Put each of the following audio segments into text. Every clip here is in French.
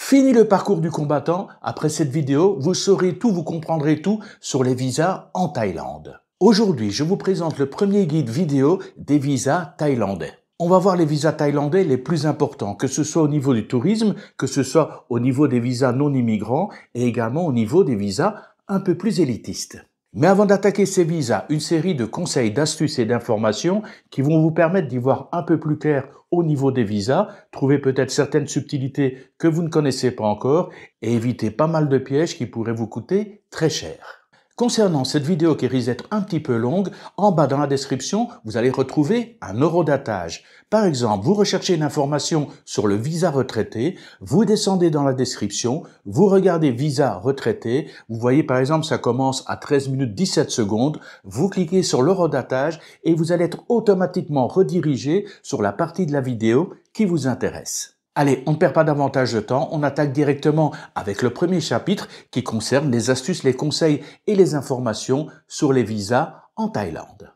Fini le parcours du combattant, après cette vidéo, vous saurez tout, vous comprendrez tout sur les visas en Thaïlande. Aujourd'hui, je vous présente le premier guide vidéo des visas thaïlandais. On va voir les visas thaïlandais les plus importants, que ce soit au niveau du tourisme, que ce soit au niveau des visas non immigrants et également au niveau des visas un peu plus élitistes. Mais avant d'attaquer ces visas, une série de conseils, d'astuces et d'informations qui vont vous permettre d'y voir un peu plus clair au niveau des visas, trouver peut-être certaines subtilités que vous ne connaissez pas encore et éviter pas mal de pièges qui pourraient vous coûter très cher. Concernant cette vidéo qui risque d'être un petit peu longue, en bas dans la description, vous allez retrouver un horodatage. Par exemple, vous recherchez une information sur le visa retraité, vous descendez dans la description, vous regardez visa retraité, vous voyez par exemple ça commence à 13 minutes 17 secondes, vous cliquez sur l'horodatage et vous allez être automatiquement redirigé sur la partie de la vidéo qui vous intéresse. Allez, on ne perd pas davantage de temps, on attaque directement avec le premier chapitre qui concerne les astuces, les conseils et les informations sur les visas en Thaïlande.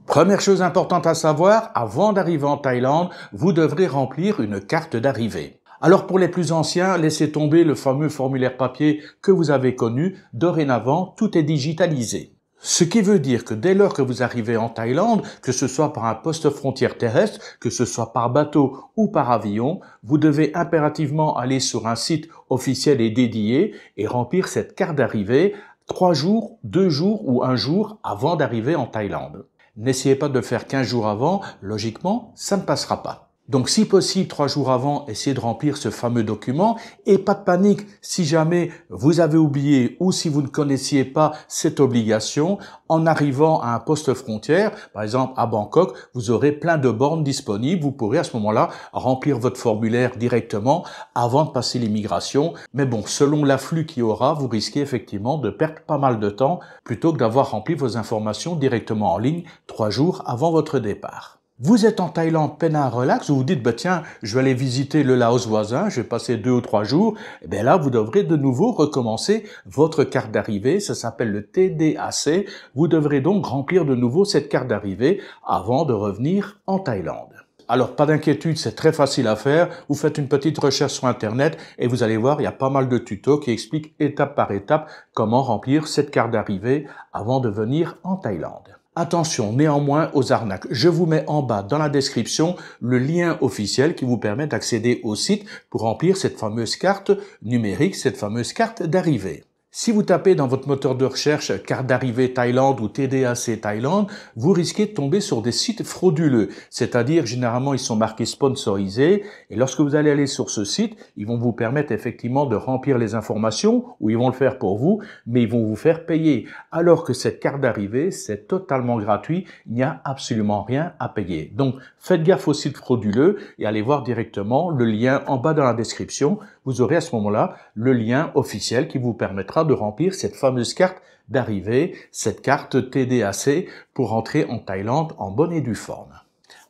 Première chose importante à savoir, avant d'arriver en Thaïlande, vous devrez remplir une carte d'arrivée. Alors pour les plus anciens, laissez tomber le fameux formulaire papier que vous avez connu, dorénavant tout est digitalisé. Ce qui veut dire que dès lors que vous arrivez en Thaïlande, que ce soit par un poste frontière terrestre, que ce soit par bateau ou par avion, vous devez impérativement aller sur un site officiel et dédié et remplir cette carte d'arrivée 3 jours, 2 jours ou 1 jour avant d'arriver en Thaïlande. N'essayez pas de le faire 15 jours avant, logiquement, ça ne passera pas. Donc si possible, 3 jours avant, essayez de remplir ce fameux document et pas de panique si jamais vous avez oublié ou si vous ne connaissiez pas cette obligation. En arrivant à un poste frontière, par exemple à Bangkok, vous aurez plein de bornes disponibles. Vous pourrez à ce moment-là remplir votre formulaire directement avant de passer l'immigration. Mais bon, selon l'afflux qu'il y aura, vous risquez effectivement de perdre pas mal de temps plutôt que d'avoir rempli vos informations directement en ligne 3 jours avant votre départ. Vous êtes en Thaïlande, peinard, relax, vous vous dites, bah tiens, je vais aller visiter le Laos voisin, je vais passer 2 ou 3 jours. Et bien là, vous devrez de nouveau recommencer votre carte d'arrivée, ça s'appelle le TDAC. Vous devrez donc remplir de nouveau cette carte d'arrivée avant de revenir en Thaïlande. Alors, pas d'inquiétude, c'est très facile à faire. Vous faites une petite recherche sur Internet et vous allez voir, il y a pas mal de tutos qui expliquent étape par étape comment remplir cette carte d'arrivée avant de venir en Thaïlande. Attention néanmoins aux arnaques. Je vous mets en bas dans la description le lien officiel qui vous permet d'accéder au site pour remplir cette fameuse carte numérique, cette fameuse carte d'arrivée. Si vous tapez dans votre moteur de recherche carte d'arrivée Thaïlande ou TDAC Thaïlande, vous risquez de tomber sur des sites frauduleux. C'est-à-dire, généralement, ils sont marqués sponsorisés. Et lorsque vous allez aller sur ce site, ils vont vous permettre effectivement de remplir les informations ou ils vont le faire pour vous, mais ils vont vous faire payer. Alors que cette carte d'arrivée, c'est totalement gratuit. Il n'y a absolument rien à payer. Donc, faites gaffe aux sites frauduleux et allez voir directement le lien en bas dans la description. Vous aurez à ce moment-là le lien officiel qui vous permettra de remplir cette fameuse carte d'arrivée, cette carte TDAC pour rentrer en Thaïlande en bonne et due forme.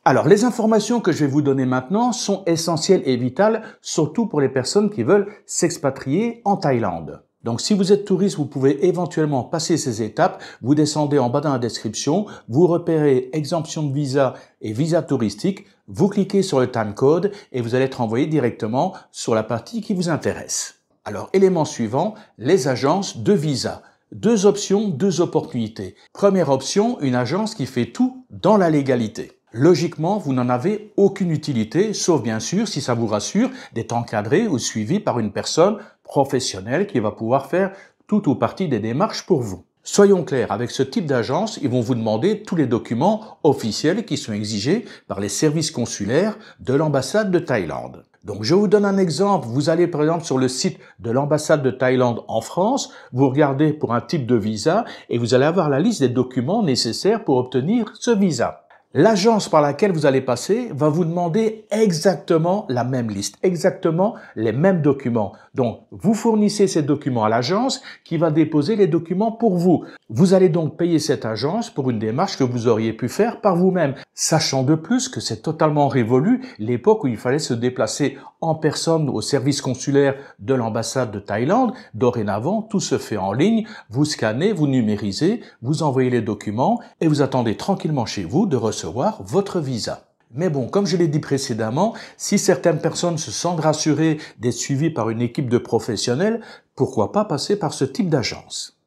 Alors, les informations que je vais vous donner maintenant sont essentielles et vitales, surtout pour les personnes qui veulent s'expatrier en Thaïlande. Donc, si vous êtes touriste, vous pouvez éventuellement passer ces étapes. Vous descendez en bas dans la description, vous repérez exemption de visa et visa touristique. Vous cliquez sur le timecode et vous allez être envoyé directement sur la partie qui vous intéresse. Alors, élément suivant, les agences de visa. 2 options, 2 opportunités. Première option, une agence qui fait tout dans la légalité. Logiquement, vous n'en avez aucune utilité, sauf bien sûr, si ça vous rassure, d'être encadré ou suivi par une personne professionnelle qui va pouvoir faire tout ou partie des démarches pour vous. Soyons clairs, avec ce type d'agence, ils vont vous demander tous les documents officiels qui sont exigés par les services consulaires de l'ambassade de Thaïlande. Donc je vous donne un exemple, vous allez par exemple sur le site de l'ambassade de Thaïlande en France, vous regardez pour un type de visa et vous allez avoir la liste des documents nécessaires pour obtenir ce visa. L'agence par laquelle vous allez passer va vous demander exactement la même liste, exactement les mêmes documents. Donc, vous fournissez ces documents à l'agence qui va déposer les documents pour vous. Vous allez donc payer cette agence pour une démarche que vous auriez pu faire par vous-même, sachant de plus que c'est totalement révolu l'époque où il fallait se déplacer en personne au service consulaire de l'ambassade de Thaïlande. Dorénavant, tout se fait en ligne, vous scannez, vous numérisez, vous envoyez les documents et vous attendez tranquillement chez vous de recevoir votre visa. Mais bon, comme je l'ai dit précédemment, si certaines personnes se sentent rassurées d'être suivies par une équipe de professionnels, pourquoi pas passer par ce type d'agence?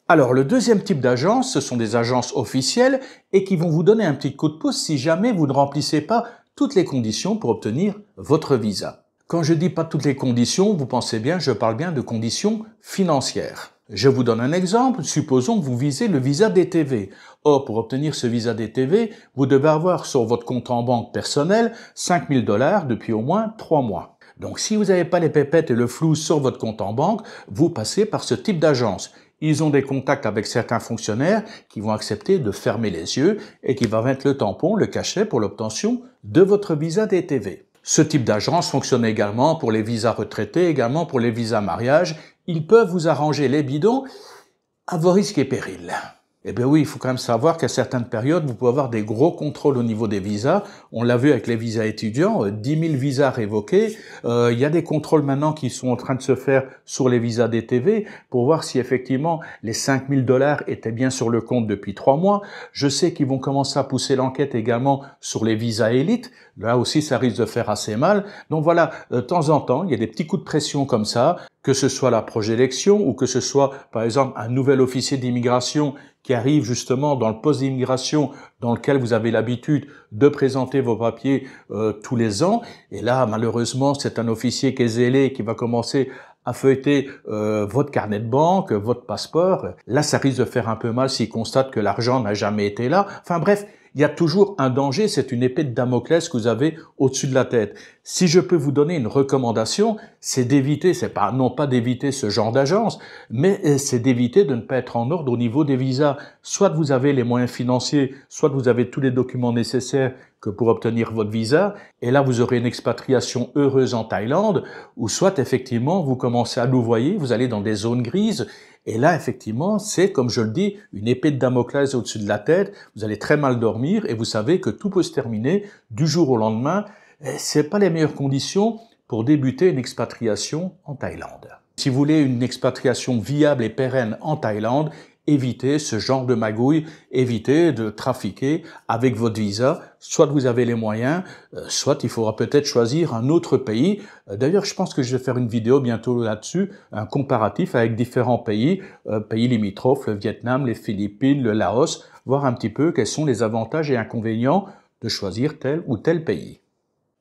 Alors, le deuxième type d'agence, ce sont des agences officielles et qui vont vous donner un petit coup de pouce si jamais vous ne remplissez pas toutes les conditions pour obtenir votre visa. Quand je dis pas toutes les conditions, vous pensez bien, je parle bien de conditions financières. Je vous donne un exemple, supposons que vous visez le visa DTV. Or, pour obtenir ce visa DTV, vous devez avoir sur votre compte en banque personnel 5 000 $ depuis au moins 3 mois. Donc, si vous n'avez pas les pépettes et le flou sur votre compte en banque, vous passez par ce type d'agence. Ils ont des contacts avec certains fonctionnaires qui vont accepter de fermer les yeux et qui vont mettre le tampon, le cachet pour l'obtention de votre visa DTV. Ce type d'agence fonctionne également pour les visas retraités, également pour les visas mariage. Ils peuvent vous arranger les bidons à vos risques et périls. Eh bien oui, il faut quand même savoir qu'à certaines périodes, vous pouvez avoir des gros contrôles au niveau des visas. On l'a vu avec les visas étudiants, 10 000 visas révoqués. Il y a des contrôles maintenant qui sont en train de se faire sur les visas DTV pour voir si effectivement les 5 000 $ étaient bien sur le compte depuis 3 mois. Je sais qu'ils vont commencer à pousser l'enquête également sur les visas élites. Là aussi, ça risque de faire assez mal. Donc voilà, de temps en temps, il y a des petits coups de pression comme ça, que ce soit la projection ou que ce soit, par exemple, un nouvel officier d'immigration qui arrive justement dans le poste d'immigration dans lequel vous avez l'habitude de présenter vos papiers tous les ans. Et là, malheureusement, c'est un officier qui est zélé qui va commencer à feuilleter votre carnet de banque, votre passeport. Là, ça risque de faire un peu mal s'il constate que l'argent n'a jamais été là. Enfin bref, il y a toujours un danger, c'est une épée de Damoclès que vous avez au-dessus de la tête. Si je peux vous donner une recommandation, c'est d'éviter, non pas d'éviter ce genre d'agence, mais c'est d'éviter de ne pas être en ordre au niveau des visas. Soit vous avez les moyens financiers, soit vous avez tous les documents nécessaires que pour obtenir votre visa, et là vous aurez une expatriation heureuse en Thaïlande, ou soit effectivement vous commencez à louvoyer, vous allez dans des zones grises, et là, effectivement, c'est, comme je le dis, une épée de Damoclès au-dessus de la tête. Vous allez très mal dormir et vous savez que tout peut se terminer du jour au lendemain. C'est pas les meilleures conditions pour débuter une expatriation en Thaïlande. Si vous voulez une expatriation viable et pérenne en Thaïlande, évitez ce genre de magouille, évitez de trafiquer avec votre visa. Soit vous avez les moyens, soit il faudra peut-être choisir un autre pays. D'ailleurs, je pense que je vais faire une vidéo bientôt là-dessus, un comparatif avec différents pays, pays limitrophes, le Vietnam, les Philippines, le Laos, voir un petit peu quels sont les avantages et inconvénients de choisir tel ou tel pays.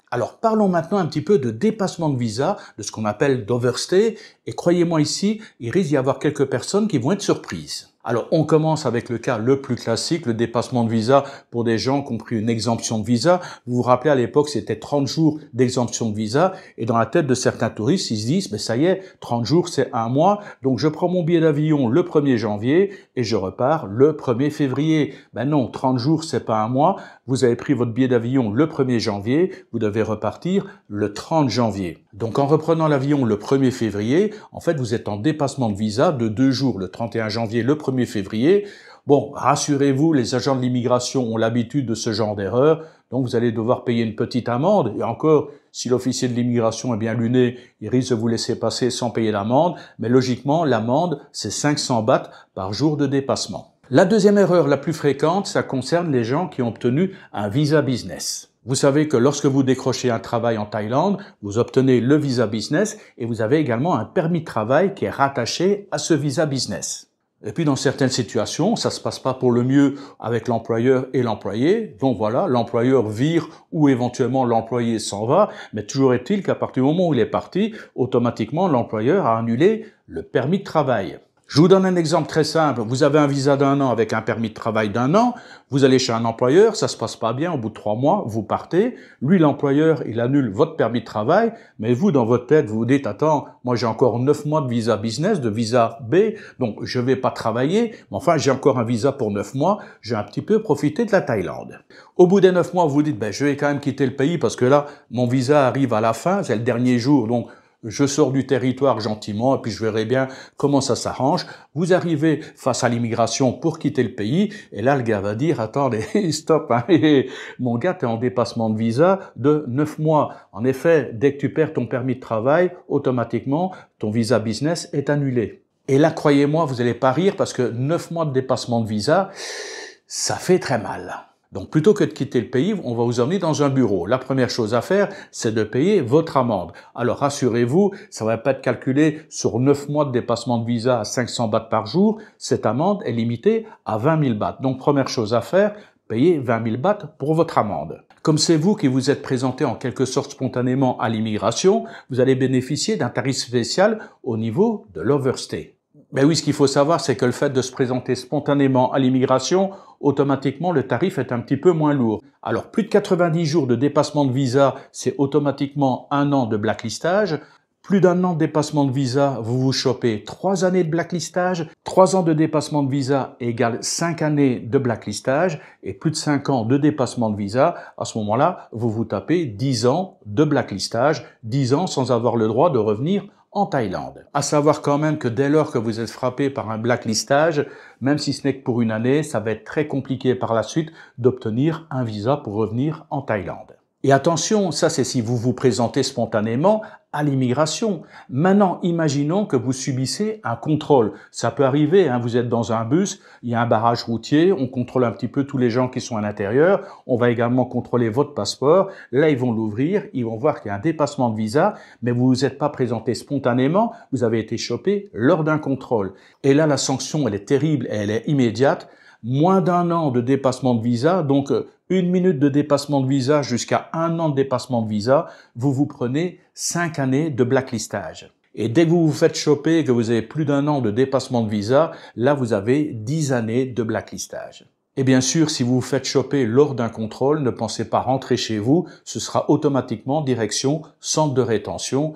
Alors, parlons maintenant un petit peu de dépassement de visa, de ce qu'on appelle d'overstay. Et croyez-moi ici, il risque d'y avoir quelques personnes qui vont être surprises. Alors, on commence avec le cas le plus classique, le dépassement de visa pour des gens qui ont pris une exemption de visa. Vous vous rappelez, à l'époque, c'était 30 jours d'exemption de visa. Et dans la tête de certains touristes, ils se disent, mais ça y est, 30 jours, c'est un mois. Donc, je prends mon billet d'avion le 1er janvier et je repars le 1er février. Ben non, 30 jours, c'est pas un mois. Vous avez pris votre billet d'avion le 1er janvier, vous devez repartir le 30 janvier. Donc, en reprenant l'avion le 1er février, en fait, vous êtes en dépassement de visa de 2 jours, le 31 janvier, le 1er février. Bon, rassurez-vous, les agents de l'immigration ont l'habitude de ce genre d'erreur, donc vous allez devoir payer une petite amende. Et encore, si l'officier de l'immigration est bien luné, il risque de vous laisser passer sans payer l'amende, mais logiquement, l'amende, c'est 500 bahts par jour de dépassement. La deuxième erreur la plus fréquente, ça concerne les gens qui ont obtenu un visa business. Vous savez que lorsque vous décrochez un travail en Thaïlande, vous obtenez le visa business et vous avez également un permis de travail qui est rattaché à ce visa business. Et puis dans certaines situations, ça se passe pas pour le mieux avec l'employeur et l'employé. Donc voilà, l'employeur vire ou éventuellement l'employé s'en va. Mais toujours est-il qu'à partir du moment où il est parti, automatiquement l'employeur a annulé le permis de travail. Je vous donne un exemple très simple. Vous avez un visa d'1 an avec un permis de travail d'1 an. Vous allez chez un employeur, ça se passe pas bien. Au bout de 3 mois, vous partez. Lui, l'employeur, il annule votre permis de travail. Mais vous, dans votre tête, vous vous dites, attends, moi j'ai encore 9 mois de visa business, de visa B. Donc, je vais pas travailler. Mais enfin, j'ai encore un visa pour 9 mois. Je vais un petit peu profiter de la Thaïlande. Au bout des 9 mois, vous vous dites, je vais quand même quitter le pays parce que là, mon visa arrive à la fin. C'est le dernier jour. Donc, je sors du territoire gentiment et puis je verrai bien comment ça s'arrange. Vous arrivez face à l'immigration pour quitter le pays et là, le gars va dire, attendez, stop, hein, mon gars, t'es en dépassement de visa de 9 mois. En effet, dès que tu perds ton permis de travail, automatiquement, ton visa business est annulé. Et là, croyez-moi, vous n'allez pas rire parce que 9 mois de dépassement de visa, ça fait très mal. Donc, plutôt que de quitter le pays, on va vous emmener dans un bureau. La première chose à faire, c'est de payer votre amende. Alors, rassurez-vous, ça va pas être calculé sur 9 mois de dépassement de visa à 500 bahts par jour. Cette amende est limitée à 20 000 bahts. Donc, première chose à faire, payez 20 000 bahts pour votre amende. Comme c'est vous qui vous êtes présenté en quelque sorte spontanément à l'immigration, vous allez bénéficier d'un tarif spécial au niveau de l'overstay. Ben oui, ce qu'il faut savoir, c'est que le fait de se présenter spontanément à l'immigration, automatiquement, le tarif est un petit peu moins lourd. Alors, plus de 90 jours de dépassement de visa, c'est automatiquement 1 an de blacklistage. Plus d'1 an de dépassement de visa, vous vous chopez 3 années de blacklistage. 3 ans de dépassement de visa égale 5 années de blacklistage. Et plus de 5 ans de dépassement de visa, à ce moment-là, vous vous tapez 10 ans de blacklistage. 10 ans sans avoir le droit de revenir en Thaïlande. À savoir quand même que dès lors que vous êtes frappé par un blacklistage, même si ce n'est que pour une année, ça va être très compliqué par la suite d'obtenir un visa pour revenir en Thaïlande. Et attention, ça c'est si vous vous présentez spontanément à l'immigration. Maintenant, imaginons que vous subissez un contrôle. Ça peut arriver, hein, vous êtes dans un bus, il y a un barrage routier, on contrôle un petit peu tous les gens qui sont à l'intérieur, on va également contrôler votre passeport. Là, ils vont l'ouvrir, ils vont voir qu'il y a un dépassement de visa, mais vous vous êtes pas présenté spontanément, vous avez été chopé lors d'un contrôle. Et là, la sanction, elle est terrible et elle est immédiate. Moins d'1 an de dépassement de visa, donc 1 minute de dépassement de visa jusqu'à 1 an de dépassement de visa, vous vous prenez 5 années de blacklistage. Et dès que vous vous faites choper et que vous avez plus d'1 an de dépassement de visa, là vous avez 10 années de blacklistage. Et bien sûr, si vous vous faites choper lors d'un contrôle, ne pensez pas rentrer chez vous, ce sera automatiquement direction centre de rétention.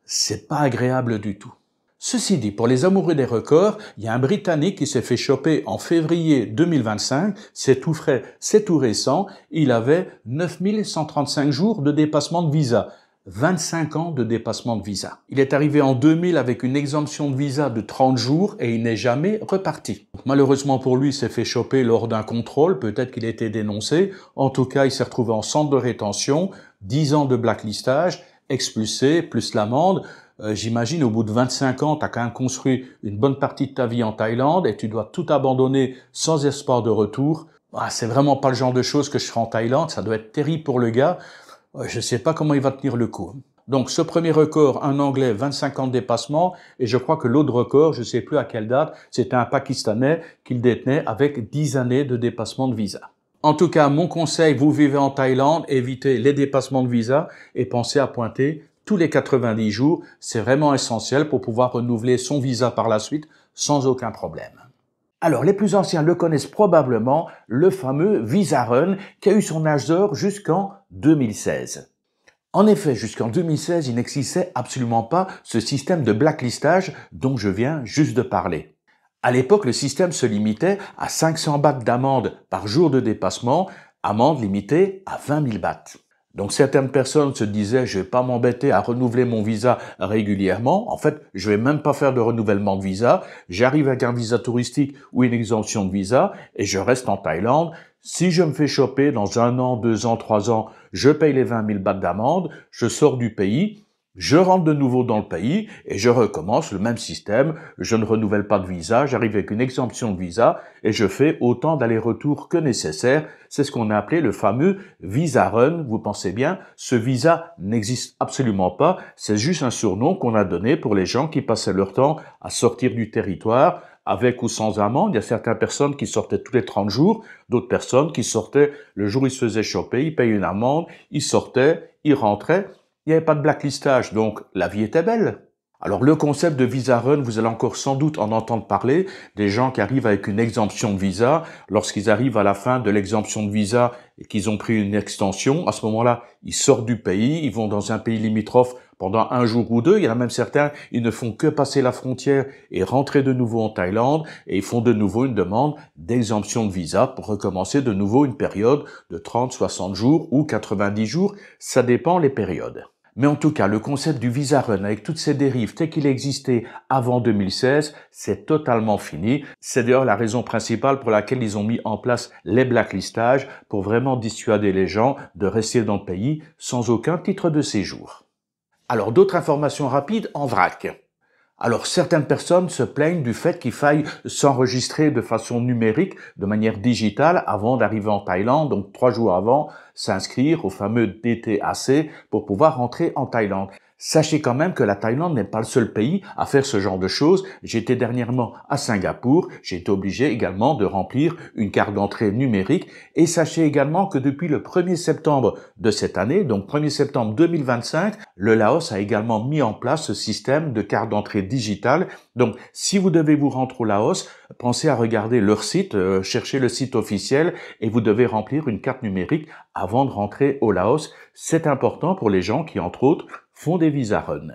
C'est pas agréable du tout. Ceci dit, pour les amoureux des records, il y a un Britannique qui s'est fait choper en février 2025, c'est tout frais, c'est tout récent, il avait 9135 jours de dépassement de visa, 25 ans de dépassement de visa. Il est arrivé en 2000 avec une exemption de visa de 30 jours et il n'est jamais reparti. Malheureusement pour lui, il s'est fait choper lors d'un contrôle, peut-être qu'il a été dénoncé, en tout cas il s'est retrouvé en centre de rétention, 10 ans de blacklistage, expulsé, plus l'amende. J'imagine, au bout de 25 ans, tu as quand même construit une bonne partie de ta vie en Thaïlande et tu dois tout abandonner sans espoir de retour. C'est vraiment pas le genre de choses que je ferai en Thaïlande, ça doit être terrible pour le gars. Je sais pas comment il va tenir le coup. Donc, ce premier record, un Anglais, 25 ans de dépassement, et je crois que l'autre record, je sais plus à quelle date, c'était un Pakistanais qu'il détenait avec 10 années de dépassement de visa. En tout cas, mon conseil, vous vivez en Thaïlande, évitez les dépassements de visa et pensez à pointer tous les 90 jours. C'est vraiment essentiel pour pouvoir renouveler son visa par la suite sans aucun problème. Alors, les plus anciens le connaissent probablement, le fameux Visa Run qui a eu son âge d'or jusqu'en 2016. En effet, jusqu'en 2016, il n'existait absolument pas ce système de blacklistage dont je viens juste de parler. À l'époque, le système se limitait à 500 bahts d'amende par jour de dépassement, amende limitée à 20 000 bahts. Donc certaines personnes se disaient, je vais pas m'embêter à renouveler mon visa régulièrement. En fait, je vais même pas faire de renouvellement de visa. J'arrive avec un visa touristique ou une exemption de visa et je reste en Thaïlande. Si je me fais choper dans 1 an, 2 ans, 3 ans, je paye les 20 000 bahts d'amende, je sors du pays, je rentre de nouveau dans le pays et je recommence le même système. Je ne renouvelle pas de visa, j'arrive avec une exemption de visa et je fais autant d'allers-retours que nécessaire. C'est ce qu'on a appelé le fameux Visa Run. Vous pensez bien, ce visa n'existe absolument pas. C'est juste un surnom qu'on a donné pour les gens qui passaient leur temps à sortir du territoire avec ou sans amende. Il y a certaines personnes qui sortaient tous les 30 jours, d'autres personnes qui sortaient le jour où ils se faisaient choper, ils payaient une amende, ils sortaient, ils rentraient. Il n'y avait pas de blacklistage, donc la vie était belle. Alors le concept de visa run, vous allez encore sans doute en entendre parler, des gens qui arrivent avec une exemption de visa, lorsqu'ils arrivent à la fin de l'exemption de visa et qu'ils ont pris une extension, à ce moment-là, ils sortent du pays, ils vont dans un pays limitrophe pendant un jour ou deux, il y en a même certains, ils ne font que passer la frontière et rentrer de nouveau en Thaïlande et ils font de nouveau une demande d'exemption de visa pour recommencer de nouveau une période de 30, 60 jours ou 90 jours, ça dépend les périodes. Mais en tout cas, le concept du visa run avec toutes ces dérives tel qu'il existait avant 2016, c'est totalement fini. C'est d'ailleurs la raison principale pour laquelle ils ont mis en place les blacklistages pour vraiment dissuader les gens de rester dans le pays sans aucun titre de séjour. Alors d'autres informations rapides en vrac. Alors certaines personnes se plaignent du fait qu'il faille s'enregistrer de façon numérique, de manière digitale, avant d'arriver en Thaïlande, donc 3 jours avant, s'inscrire au fameux DTAC pour pouvoir rentrer en Thaïlande. Sachez quand même que la Thaïlande n'est pas le seul pays à faire ce genre de choses. J'étais dernièrement à Singapour, j'ai été obligé également de remplir une carte d'entrée numérique et sachez également que depuis le 1er septembre de cette année, donc 1er septembre 2025, le Laos a également mis en place ce système de carte d'entrée digitale. Donc si vous devez vous rendre au Laos, pensez à regarder leur site, cherchez le site officiel et vous devez remplir une carte numérique avant de rentrer au Laos. C'est important pour les gens qui, entre autres, font des visa run.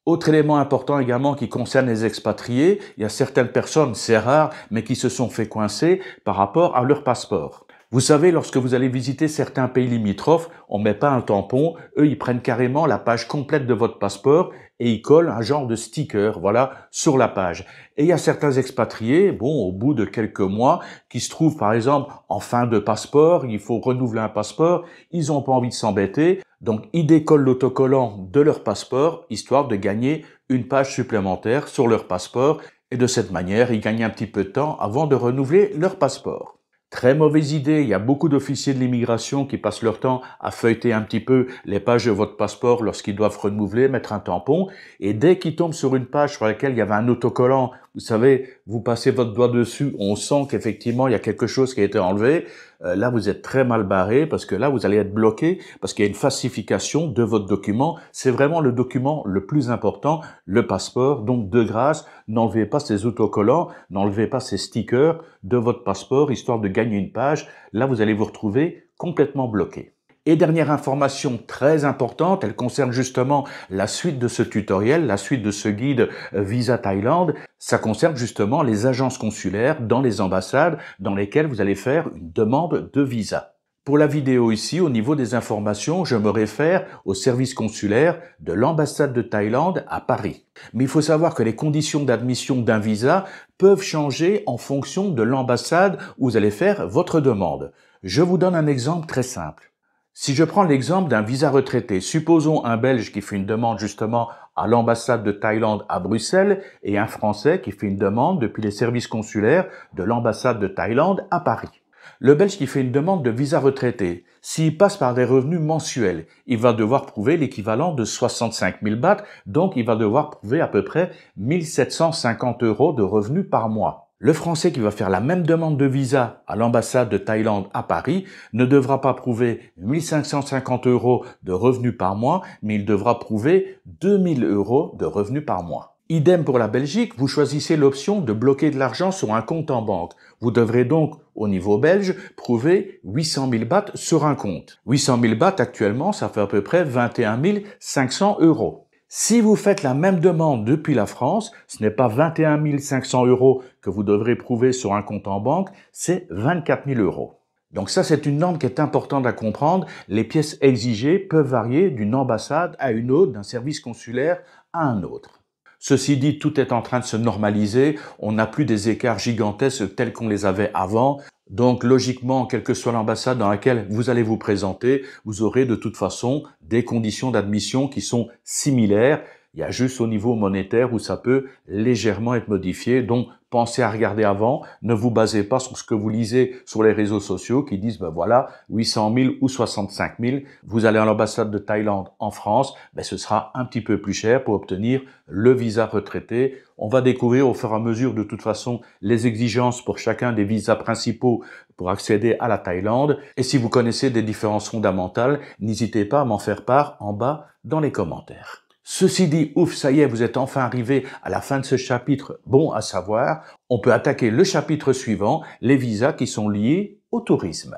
Autre élément important également qui concerne les expatriés, il y a certaines personnes, c'est rare, mais qui se sont fait coincer par rapport à leur passeport. Vous savez, lorsque vous allez visiter certains pays limitrophes, on met pas un tampon, eux ils prennent carrément la page complète de votre passeport et ils collent un genre de sticker, voilà, sur la page. Et il y a certains expatriés, bon, au bout de quelques mois, qui se trouvent par exemple en fin de passeport, il faut renouveler un passeport, ils n'ont pas envie de s'embêter, donc ils décollent l'autocollant de leur passeport, histoire de gagner une page supplémentaire sur leur passeport, et de cette manière, ils gagnent un petit peu de temps avant de renouveler leur passeport. Très mauvaise idée, il y a beaucoup d'officiers de l'immigration qui passent leur temps à feuilleter un petit peu les pages de votre passeport lorsqu'ils doivent renouveler, mettre un tampon, et dès qu'ils tombent sur une page sur laquelle il y avait un autocollant, vous savez, vous passez votre doigt dessus, on sent qu'effectivement il y a quelque chose qui a été enlevé, là vous êtes très mal barré parce que là vous allez être bloqué parce qu'il y a une falsification de votre document. C'est vraiment le document le plus important, le passeport. Donc de grâce, n'enlevez pas ces autocollants, n'enlevez pas ces stickers de votre passeport histoire de gagner une page. Là vous allez vous retrouver complètement bloqué. Et dernière information très importante, elle concerne justement la suite de ce tutoriel, la suite de ce guide Visa Thaïlande. Ça concerne justement les agences consulaires dans les ambassades dans lesquelles vous allez faire une demande de visa. Pour la vidéo ici, au niveau des informations, je me réfère au service consulaire de l'ambassade de Thaïlande à Paris. Mais il faut savoir que les conditions d'admission d'un visa peuvent changer en fonction de l'ambassade où vous allez faire votre demande. Je vous donne un exemple très simple. Si je prends l'exemple d'un visa retraité, supposons un Belge qui fait une demande justement à l'ambassade de Thaïlande à Bruxelles et un Français qui fait une demande depuis les services consulaires de l'ambassade de Thaïlande à Paris. Le Belge qui fait une demande de visa retraité, s'il passe par des revenus mensuels, il va devoir prouver l'équivalent de 65 000 bahts, donc il va devoir prouver à peu près 1 750 € de revenus par mois. Le Français qui va faire la même demande de visa à l'ambassade de Thaïlande à Paris ne devra pas prouver 1 550 € de revenus par mois, mais il devra prouver 2 000 € de revenus par mois. Idem pour la Belgique, vous choisissez l'option de bloquer de l'argent sur un compte en banque. Vous devrez donc, au niveau belge, prouver 800 000 bahts sur un compte. 800 000 bahts actuellement, ça fait à peu près 21 500 €. Si vous faites la même demande depuis la France, ce n'est pas 21 500 € que vous devrez prouver sur un compte en banque, c'est 24 000 €. Donc ça, c'est une norme qui est importante à comprendre. Les pièces exigées peuvent varier d'une ambassade à une autre, d'un service consulaire à un autre. Ceci dit, tout est en train de se normaliser. On n'a plus des écarts gigantesques tels qu'on les avait avant. Donc logiquement, quelle que soit l'ambassade dans laquelle vous allez vous présenter, vous aurez de toute façon des conditions d'admission qui sont similaires. Il y a juste au niveau monétaire où ça peut légèrement être modifié. Donc pensez à regarder avant. Ne vous basez pas sur ce que vous lisez sur les réseaux sociaux qui disent ben voilà 800 000 ou 65 000. Vous allez à l'ambassade de Thaïlande en France, ben ce sera un petit peu plus cher pour obtenir le visa retraité. On va découvrir au fur et à mesure de toute façon les exigences pour chacun des visas principaux pour accéder à la Thaïlande. Et si vous connaissez des différences fondamentales, n'hésitez pas à m'en faire part en bas dans les commentaires. Ceci dit, ouf, ça y est, vous êtes enfin arrivé à la fin de ce chapitre, bon à savoir. On peut attaquer le chapitre suivant, les visas qui sont liés au tourisme.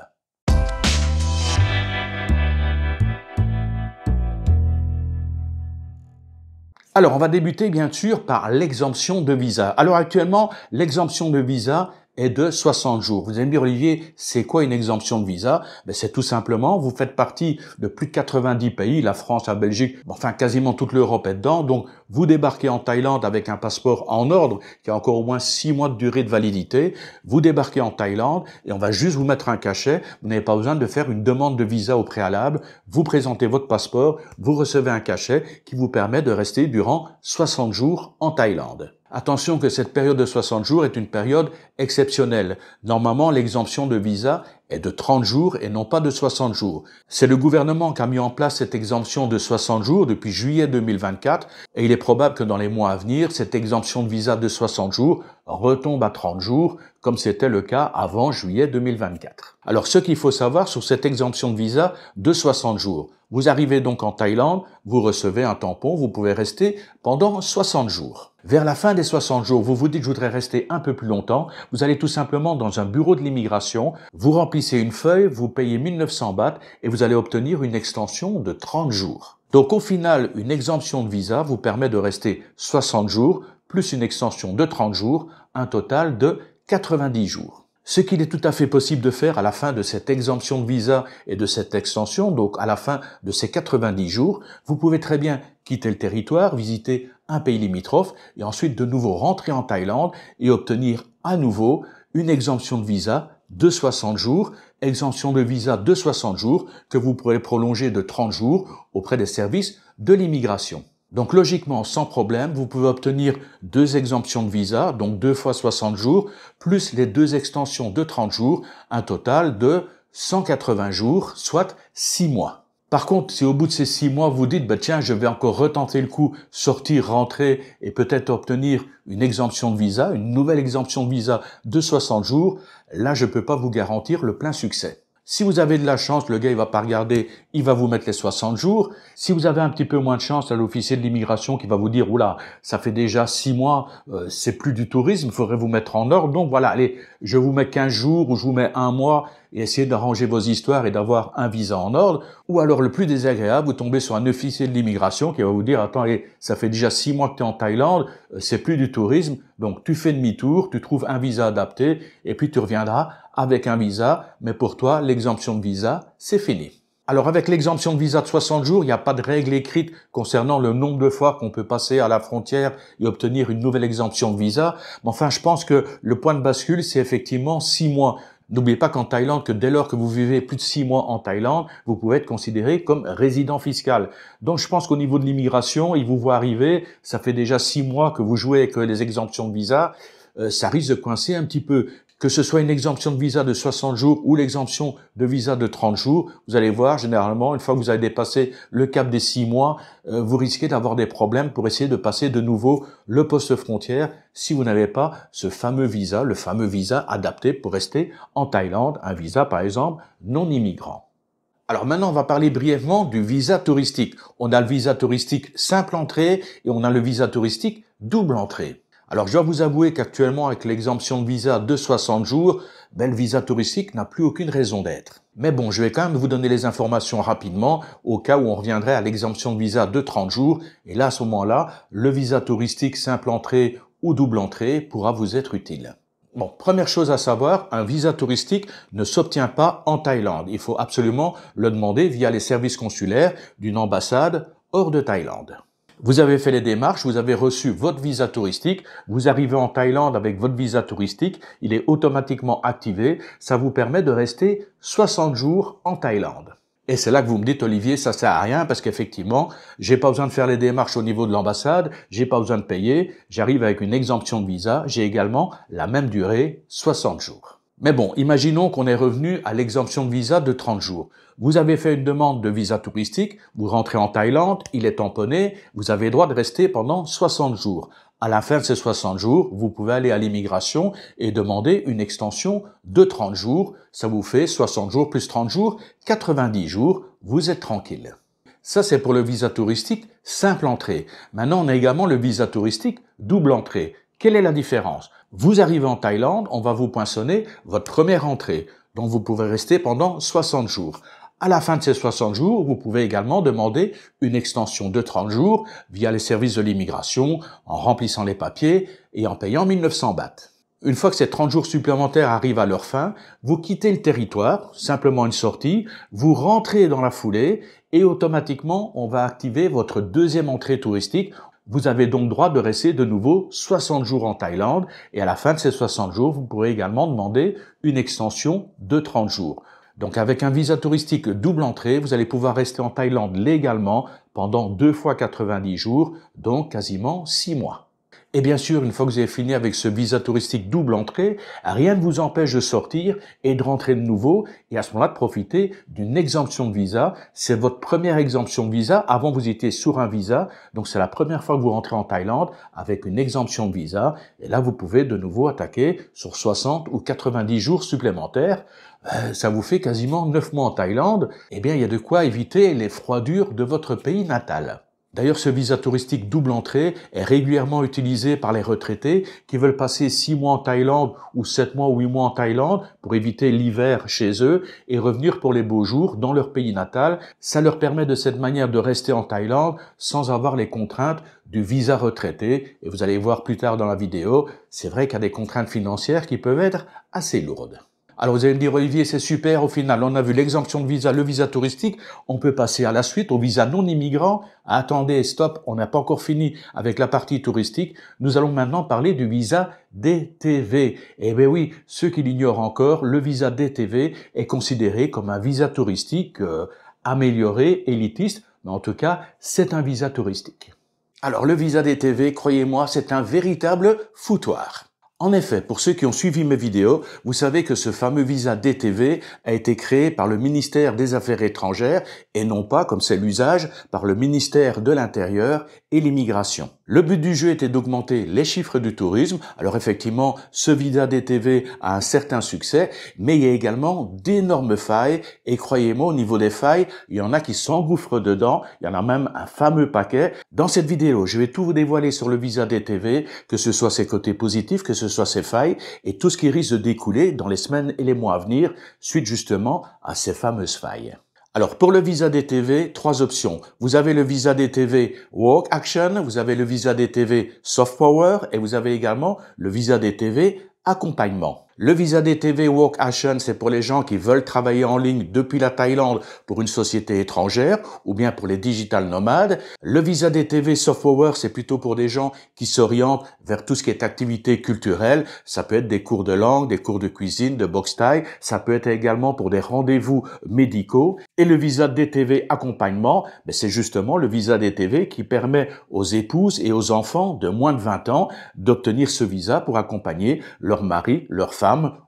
Alors, on va débuter bien sûr par l'exemption de visa. Alors actuellement, l'exemption de visa est de 60 jours. Vous allez me dire, Olivier, c'est quoi une exemption de visa? C'est tout simplement, vous faites partie de plus de 90 pays, la France, la Belgique, enfin quasiment toute l'Europe est dedans. Donc, vous débarquez en Thaïlande avec un passeport en ordre qui a encore au moins 6 mois de durée de validité. Vous débarquez en Thaïlande et on va juste vous mettre un cachet. Vous n'avez pas besoin de faire une demande de visa au préalable. Vous présentez votre passeport, vous recevez un cachet qui vous permet de rester durant 60 jours en Thaïlande. Attention que cette période de 60 jours est une période exceptionnelle. Normalement, l'exemption de visa est de 30 jours et non pas de 60 jours. C'est le gouvernement qui a mis en place cette exemption de 60 jours depuis juillet 2024 et il est probable que dans les mois à venir, cette exemption de visa de 60 jours retombe à 30 jours comme c'était le cas avant juillet 2024. Alors, ce qu'il faut savoir sur cette exemption de visa de 60 jours. Vous arrivez donc en Thaïlande, vous recevez un tampon, vous pouvez rester pendant 60 jours. Vers la fin des 60 jours, vous vous dites « je voudrais rester un peu plus longtemps », vous allez tout simplement dans un bureau de l'immigration, vous remplissez une feuille, vous payez 1900 bahts et vous allez obtenir une extension de 30 jours. Donc au final, une exemption de visa vous permet de rester 60 jours plus une extension de 30 jours, un total de 90 jours. Ce qu'il est tout à fait possible de faire à la fin de cette exemption de visa et de cette extension, donc à la fin de ces 90 jours, vous pouvez très bien quitter le territoire, visiter un pays limitrophe et ensuite de nouveau rentrer en Thaïlande et obtenir à nouveau une exemption de visa de 60 jours, exemption de visa de 60 jours que vous pourrez prolonger de 30 jours auprès des services de l'immigration. Donc logiquement, sans problème, vous pouvez obtenir 2 exemptions de visa, donc 2 fois 60 jours, plus les 2 extensions de 30 jours, un total de 180 jours, soit 6 mois. Par contre, si au bout de ces 6 mois, vous dites, tiens, je vais encore retenter le coup, sortir, rentrer et peut-être obtenir une exemption de visa, une nouvelle exemption de visa de 60 jours, là, je ne peux pas vous garantir le plein succès. Si vous avez de la chance, le gars il va pas regarder, il va vous mettre les 60 jours. Si vous avez un petit peu moins de chance, à l'officier de l'immigration qui va vous dire, oula, ça fait déjà 6 mois, c'est plus du tourisme, il faudrait vous mettre en ordre. Donc voilà, allez, je vous mets 15 jours ou je vous mets 1 mois et essayez d'arranger vos histoires et d'avoir un visa en ordre. Ou alors le plus désagréable, vous tombez sur un officier de l'immigration qui va vous dire, attends, allez, ça fait déjà 6 mois que tu es en Thaïlande, c'est plus du tourisme. Donc tu fais demi-tour, tu trouves un visa adapté et puis tu reviendras avec un visa, mais pour toi, l'exemption de visa, c'est fini. Alors avec l'exemption de visa de 60 jours, il n'y a pas de règle écrite concernant le nombre de fois qu'on peut passer à la frontière et obtenir une nouvelle exemption de visa. Mais enfin, je pense que le point de bascule, c'est effectivement 6 mois. N'oubliez pas qu'en Thaïlande, que dès lors que vous vivez plus de 6 mois en Thaïlande, vous pouvez être considéré comme résident fiscal. Donc je pense qu'au niveau de l'immigration, ils vous voient arriver, ça fait déjà 6 mois que vous jouez avec les exemptions de visa, ça risque de coincer un petit peu. Que ce soit une exemption de visa de 60 jours ou l'exemption de visa de 30 jours, vous allez voir, généralement, une fois que vous avez dépassé le cap des 6 mois, vous risquez d'avoir des problèmes pour essayer de passer de nouveau le poste frontière si vous n'avez pas ce fameux visa, le fameux visa adapté pour rester en Thaïlande, un visa par exemple non immigrant. Alors maintenant, on va parler brièvement du visa touristique. On a le visa touristique simple entrée et on a le visa touristique double entrée. Alors, je dois vous avouer qu'actuellement, avec l'exemption de visa de 60 jours, le visa touristique n'a plus aucune raison d'être. Mais bon, je vais quand même vous donner les informations rapidement, au cas où on reviendrait à l'exemption de visa de 30 jours. Et là, à ce moment-là, le visa touristique simple entrée ou double entrée pourra vous être utile. Bon, première chose à savoir, un visa touristique ne s'obtient pas en Thaïlande. Il faut absolument le demander via les services consulaires d'une ambassade hors de Thaïlande. Vous avez fait les démarches, vous avez reçu votre visa touristique, vous arrivez en Thaïlande avec votre visa touristique, il est automatiquement activé, ça vous permet de rester 60 jours en Thaïlande. Et c'est là que vous me dites, Olivier, ça sert à rien parce qu'effectivement, j'ai pas besoin de faire les démarches au niveau de l'ambassade, j'ai pas besoin de payer, j'arrive avec une exemption de visa, j'ai également la même durée, 60 jours. Mais bon, imaginons qu'on est revenu à l'exemption de visa de 30 jours. Vous avez fait une demande de visa touristique, vous rentrez en Thaïlande, il est tamponné, vous avez le droit de rester pendant 60 jours. À la fin de ces 60 jours, vous pouvez aller à l'immigration et demander une extension de 30 jours. Ça vous fait 60 jours plus 30 jours, 90 jours, vous êtes tranquille. Ça, c'est pour le visa touristique simple entrée. Maintenant, on a également le visa touristique double entrée. Quelle est la différence? Vous arrivez en Thaïlande, on va vous poinçonner votre première entrée, dont vous pouvez rester pendant 60 jours. À la fin de ces 60 jours, vous pouvez également demander une extension de 30 jours via les services de l'immigration, en remplissant les papiers et en payant 1900 bahts. Une fois que ces 30 jours supplémentaires arrivent à leur fin, vous quittez le territoire, simplement une sortie, vous rentrez dans la foulée et automatiquement, on va activer votre deuxième entrée touristique. Vous avez donc droit de rester de nouveau 60 jours en Thaïlande et à la fin de ces 60 jours, vous pourrez également demander une extension de 30 jours. Donc avec un visa touristique double entrée, vous allez pouvoir rester en Thaïlande légalement pendant 2 fois 90 jours, donc quasiment 6 mois. Et bien sûr, une fois que vous avez fini avec ce visa touristique double entrée, rien ne vous empêche de sortir et de rentrer de nouveau et à ce moment-là de profiter d'une exemption de visa. C'est votre première exemption de visa. Avant, vous étiez sur un visa. Donc, c'est la première fois que vous rentrez en Thaïlande avec une exemption de visa. Et là, vous pouvez de nouveau attaquer sur 60 ou 90 jours supplémentaires. Ça vous fait quasiment 9 mois en Thaïlande. Eh bien, il y a de quoi éviter les froidures de votre pays natal. D'ailleurs, ce visa touristique double entrée est régulièrement utilisé par les retraités qui veulent passer 6 mois en Thaïlande ou 7 mois ou 8 mois en Thaïlande pour éviter l'hiver chez eux et revenir pour les beaux jours dans leur pays natal. Ça leur permet de cette manière de rester en Thaïlande sans avoir les contraintes du visa retraité. Et vous allez voir plus tard dans la vidéo, c'est vrai qu'il y a des contraintes financières qui peuvent être assez lourdes. Alors vous allez me dire, Olivier, c'est super, au final, on a vu l'exemption de visa, le visa touristique, on peut passer à la suite au visa non immigrant. Attendez, stop, on n'a pas encore fini avec la partie touristique. Nous allons maintenant parler du visa DTV. Eh bien oui, ceux qui l'ignorent encore, le visa DTV est considéré comme un visa touristique amélioré, élitiste, mais en tout cas, c'est un visa touristique. Alors le visa DTV, croyez-moi, c'est un véritable foutoir. En effet, pour ceux qui ont suivi mes vidéos, vous savez que ce fameux visa DTV a été créé par le ministère des Affaires étrangères et non pas, comme c'est l'usage, par le ministère de l'Intérieur et l'Immigration. Le but du jeu était d'augmenter les chiffres du tourisme. Alors effectivement, ce visa DTV a un certain succès, mais il y a également d'énormes failles et croyez-moi, au niveau des failles, il y en a qui s'engouffrent dedans, il y en a même un fameux paquet. Dans cette vidéo, je vais tout vous dévoiler sur le visa DTV, que ce soit ses côtés positifs, que ce soit ses failles et tout ce qui risque de découler dans les semaines et les mois à venir, suite justement à ces fameuses failles. Alors, pour le visa DTV, 3 options. Vous avez le visa DTV Work Action, vous avez le visa DTV Soft Power et vous avez également le visa DTV Accompagnement. Le visa DTV Work Action, c'est pour les gens qui veulent travailler en ligne depuis la Thaïlande pour une société étrangère ou bien pour les digital nomades. Le visa DTV Soft Power, c'est plutôt pour des gens qui s'orientent vers tout ce qui est activité culturelle. Ça peut être des cours de langue, des cours de cuisine, de boxe thaï. Ça peut être également pour des rendez-vous médicaux. Et le visa DTV Accompagnement, c'est justement le visa DTV qui permet aux épouses et aux enfants de moins de 20 ans d'obtenir ce visa pour accompagner leur mari, leur femme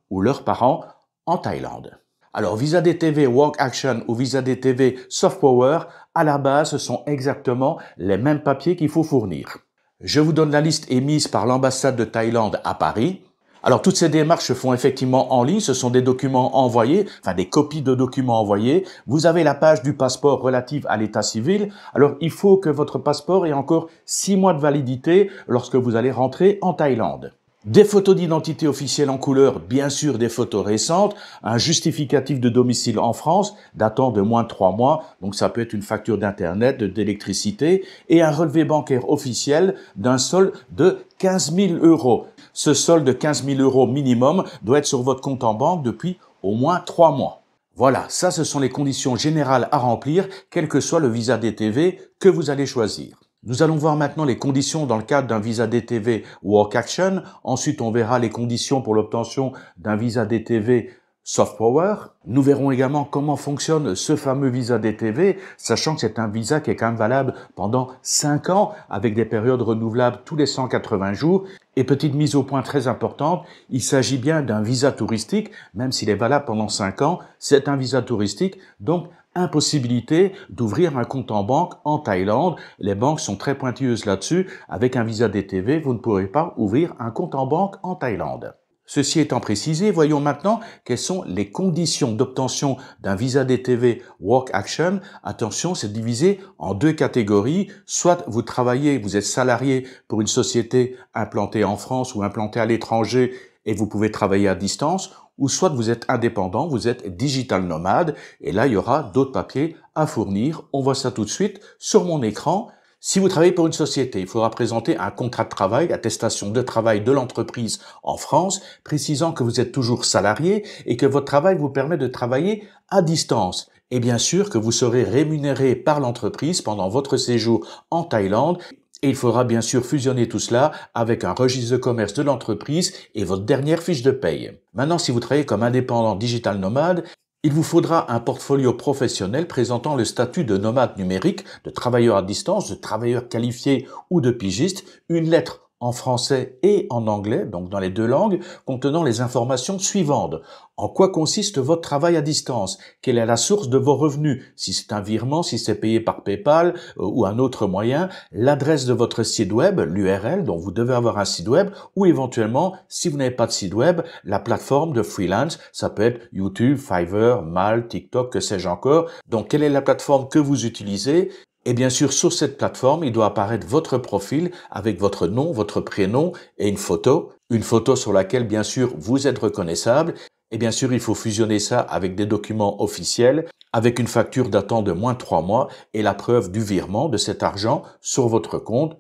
ou leurs parents en Thaïlande. Alors, visa DTV Work Action ou visa DTV Soft Power, à la base, ce sont exactement les mêmes papiers qu'il faut fournir. Je vous donne la liste émise par l'ambassade de Thaïlande à Paris. Alors, toutes ces démarches se font effectivement en ligne. Ce sont des documents envoyés, enfin des copies de documents envoyés. Vous avez la page du passeport relative à l'état civil. Alors, il faut que votre passeport ait encore 6 mois de validité lorsque vous allez rentrer en Thaïlande. Des photos d'identité officielle en couleur, bien sûr des photos récentes, un justificatif de domicile en France datant de moins de 3 mois, donc ça peut être une facture d'internet, d'électricité, et un relevé bancaire officiel d'un solde de 15 000 €. Ce solde de 15 000 € minimum doit être sur votre compte en banque depuis au moins 3 mois. Voilà, ça ce sont les conditions générales à remplir, quel que soit le visa DTV que vous allez choisir. Nous allons voir maintenant les conditions dans le cadre d'un visa DTV Work Action. Ensuite, on verra les conditions pour l'obtention d'un visa DTV Soft Power. Nous verrons également comment fonctionne ce fameux visa DTV, sachant que c'est un visa qui est quand même valable pendant 5 ans, avec des périodes renouvelables tous les 180 jours. Et petite mise au point très importante, il s'agit bien d'un visa touristique, même s'il est valable pendant 5 ans, c'est un visa touristique, donc impossibilité d'ouvrir un compte en banque en Thaïlande. Les banques sont très pointilleuses là-dessus. Avec un visa DTV, vous ne pourrez pas ouvrir un compte en banque en Thaïlande. Ceci étant précisé, voyons maintenant quelles sont les conditions d'obtention d'un visa DTV Work Action. Attention, c'est divisé en deux catégories. Soit vous travaillez, vous êtes salarié pour une société implantée en France ou implantée à l'étranger et vous pouvez travailler à distance, ou soit vous êtes indépendant, vous êtes digital nomade et là il y aura d'autres papiers à fournir. On voit ça tout de suite sur mon écran. Si vous travaillez pour une société, il faudra présenter un contrat de travail, attestation de travail de l'entreprise en France, précisant que vous êtes toujours salarié et que votre travail vous permet de travailler à distance. Et bien sûr que vous serez rémunéré par l'entreprise pendant votre séjour en Thaïlande. Et il faudra bien sûr fusionner tout cela avec un registre de commerce de l'entreprise et votre dernière fiche de paye. Maintenant, si vous travaillez comme indépendant digital nomade, il vous faudra un portfolio professionnel présentant le statut de nomade numérique, de travailleur à distance, de travailleur qualifié ou de pigiste, une lettre en français et en anglais, donc dans les deux langues, contenant les informations suivantes. En quoi consiste votre travail à distance? Quelle est la source de vos revenus? Si c'est un virement, si c'est payé par PayPal ou un autre moyen, l'adresse de votre site web, l'URL, donc vous devez avoir un site web, ou éventuellement, si vous n'avez pas de site web, la plateforme de freelance, ça peut être YouTube, Fiverr, Mal, TikTok, que sais-je encore. Donc, quelle est la plateforme que vous utilisez? Et bien sûr, sur cette plateforme, il doit apparaître votre profil avec votre nom, votre prénom et une photo sur laquelle, bien sûr, vous êtes reconnaissable. Et bien sûr, il faut fusionner ça avec des documents officiels, avec une facture datant de moins de 3 mois et la preuve du virement de cet argent sur votre compte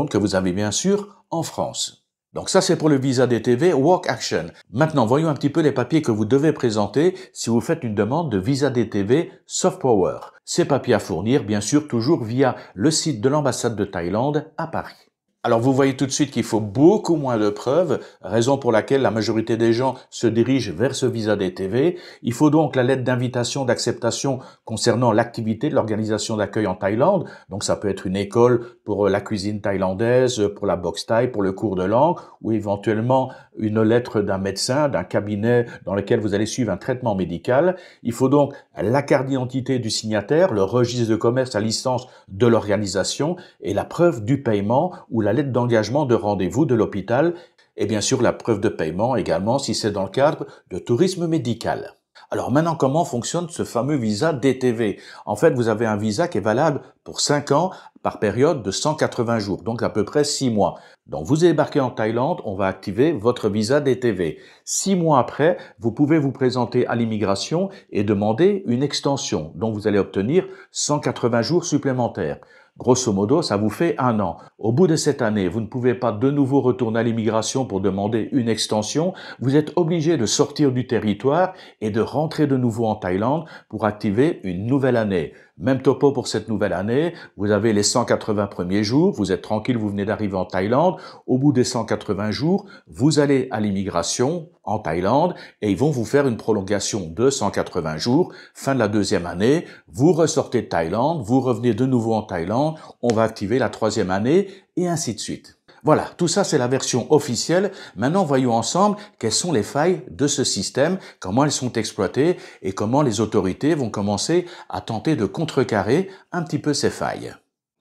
que vous avez bien sûr en France. Donc ça, c'est pour le visa DTV Work Action. Maintenant, voyons un petit peu les papiers que vous devez présenter si vous faites une demande de visa DTV Soft Power. Ces papiers à fournir, bien sûr, toujours via le site de l'ambassade de Thaïlande à Paris. Alors vous voyez tout de suite qu'il faut beaucoup moins de preuves, raison pour laquelle la majorité des gens se dirigent vers ce visa DTV. Il faut donc la lettre d'invitation d'acceptation concernant l'activité de l'organisation d'accueil en Thaïlande. Donc ça peut être une école pour la cuisine thaïlandaise, pour la boxe thaï, pour le cours de langue, ou éventuellement une lettre d'un médecin, d'un cabinet dans lequel vous allez suivre un traitement médical. Il faut donc la carte d'identité du signataire, le registre de commerce à licence de l'organisation et la preuve du paiement ou la lettre d'engagement de rendez-vous de l'hôpital et bien sûr la preuve de paiement également si c'est dans le cadre de tourisme médical. Alors maintenant, comment fonctionne ce fameux visa DTV? En fait, vous avez un visa qui est valable pour 5 ans par période de 180 jours, donc à peu près 6 mois. Donc vous débarquez en Thaïlande, on va activer votre visa DTV. 6 mois après, vous pouvez vous présenter à l'immigration et demander une extension, dont vous allez obtenir 180 jours supplémentaires. Grosso modo, ça vous fait 1 an. Au bout de cette année, vous ne pouvez pas de nouveau retourner à l'immigration pour demander une extension. Vous êtes obligé de sortir du territoire et de rentrer de nouveau en Thaïlande pour activer une nouvelle année. Même topo pour cette nouvelle année. Vous avez les 180 premiers jours. Vous êtes tranquille, vous venez d'arriver en Thaïlande. Au bout des 180 jours, vous allez à l'immigration en Thaïlande et ils vont vous faire une prolongation de 180 jours. Fin de la deuxième année, vous ressortez de Thaïlande, vous revenez de nouveau en Thaïlande. On va activer la troisième année et ainsi de suite. Voilà, tout ça c'est la version officielle. Maintenant, voyons ensemble quelles sont les failles de ce système, comment elles sont exploitées et comment les autorités vont commencer à tenter de contrecarrer un petit peu ces failles.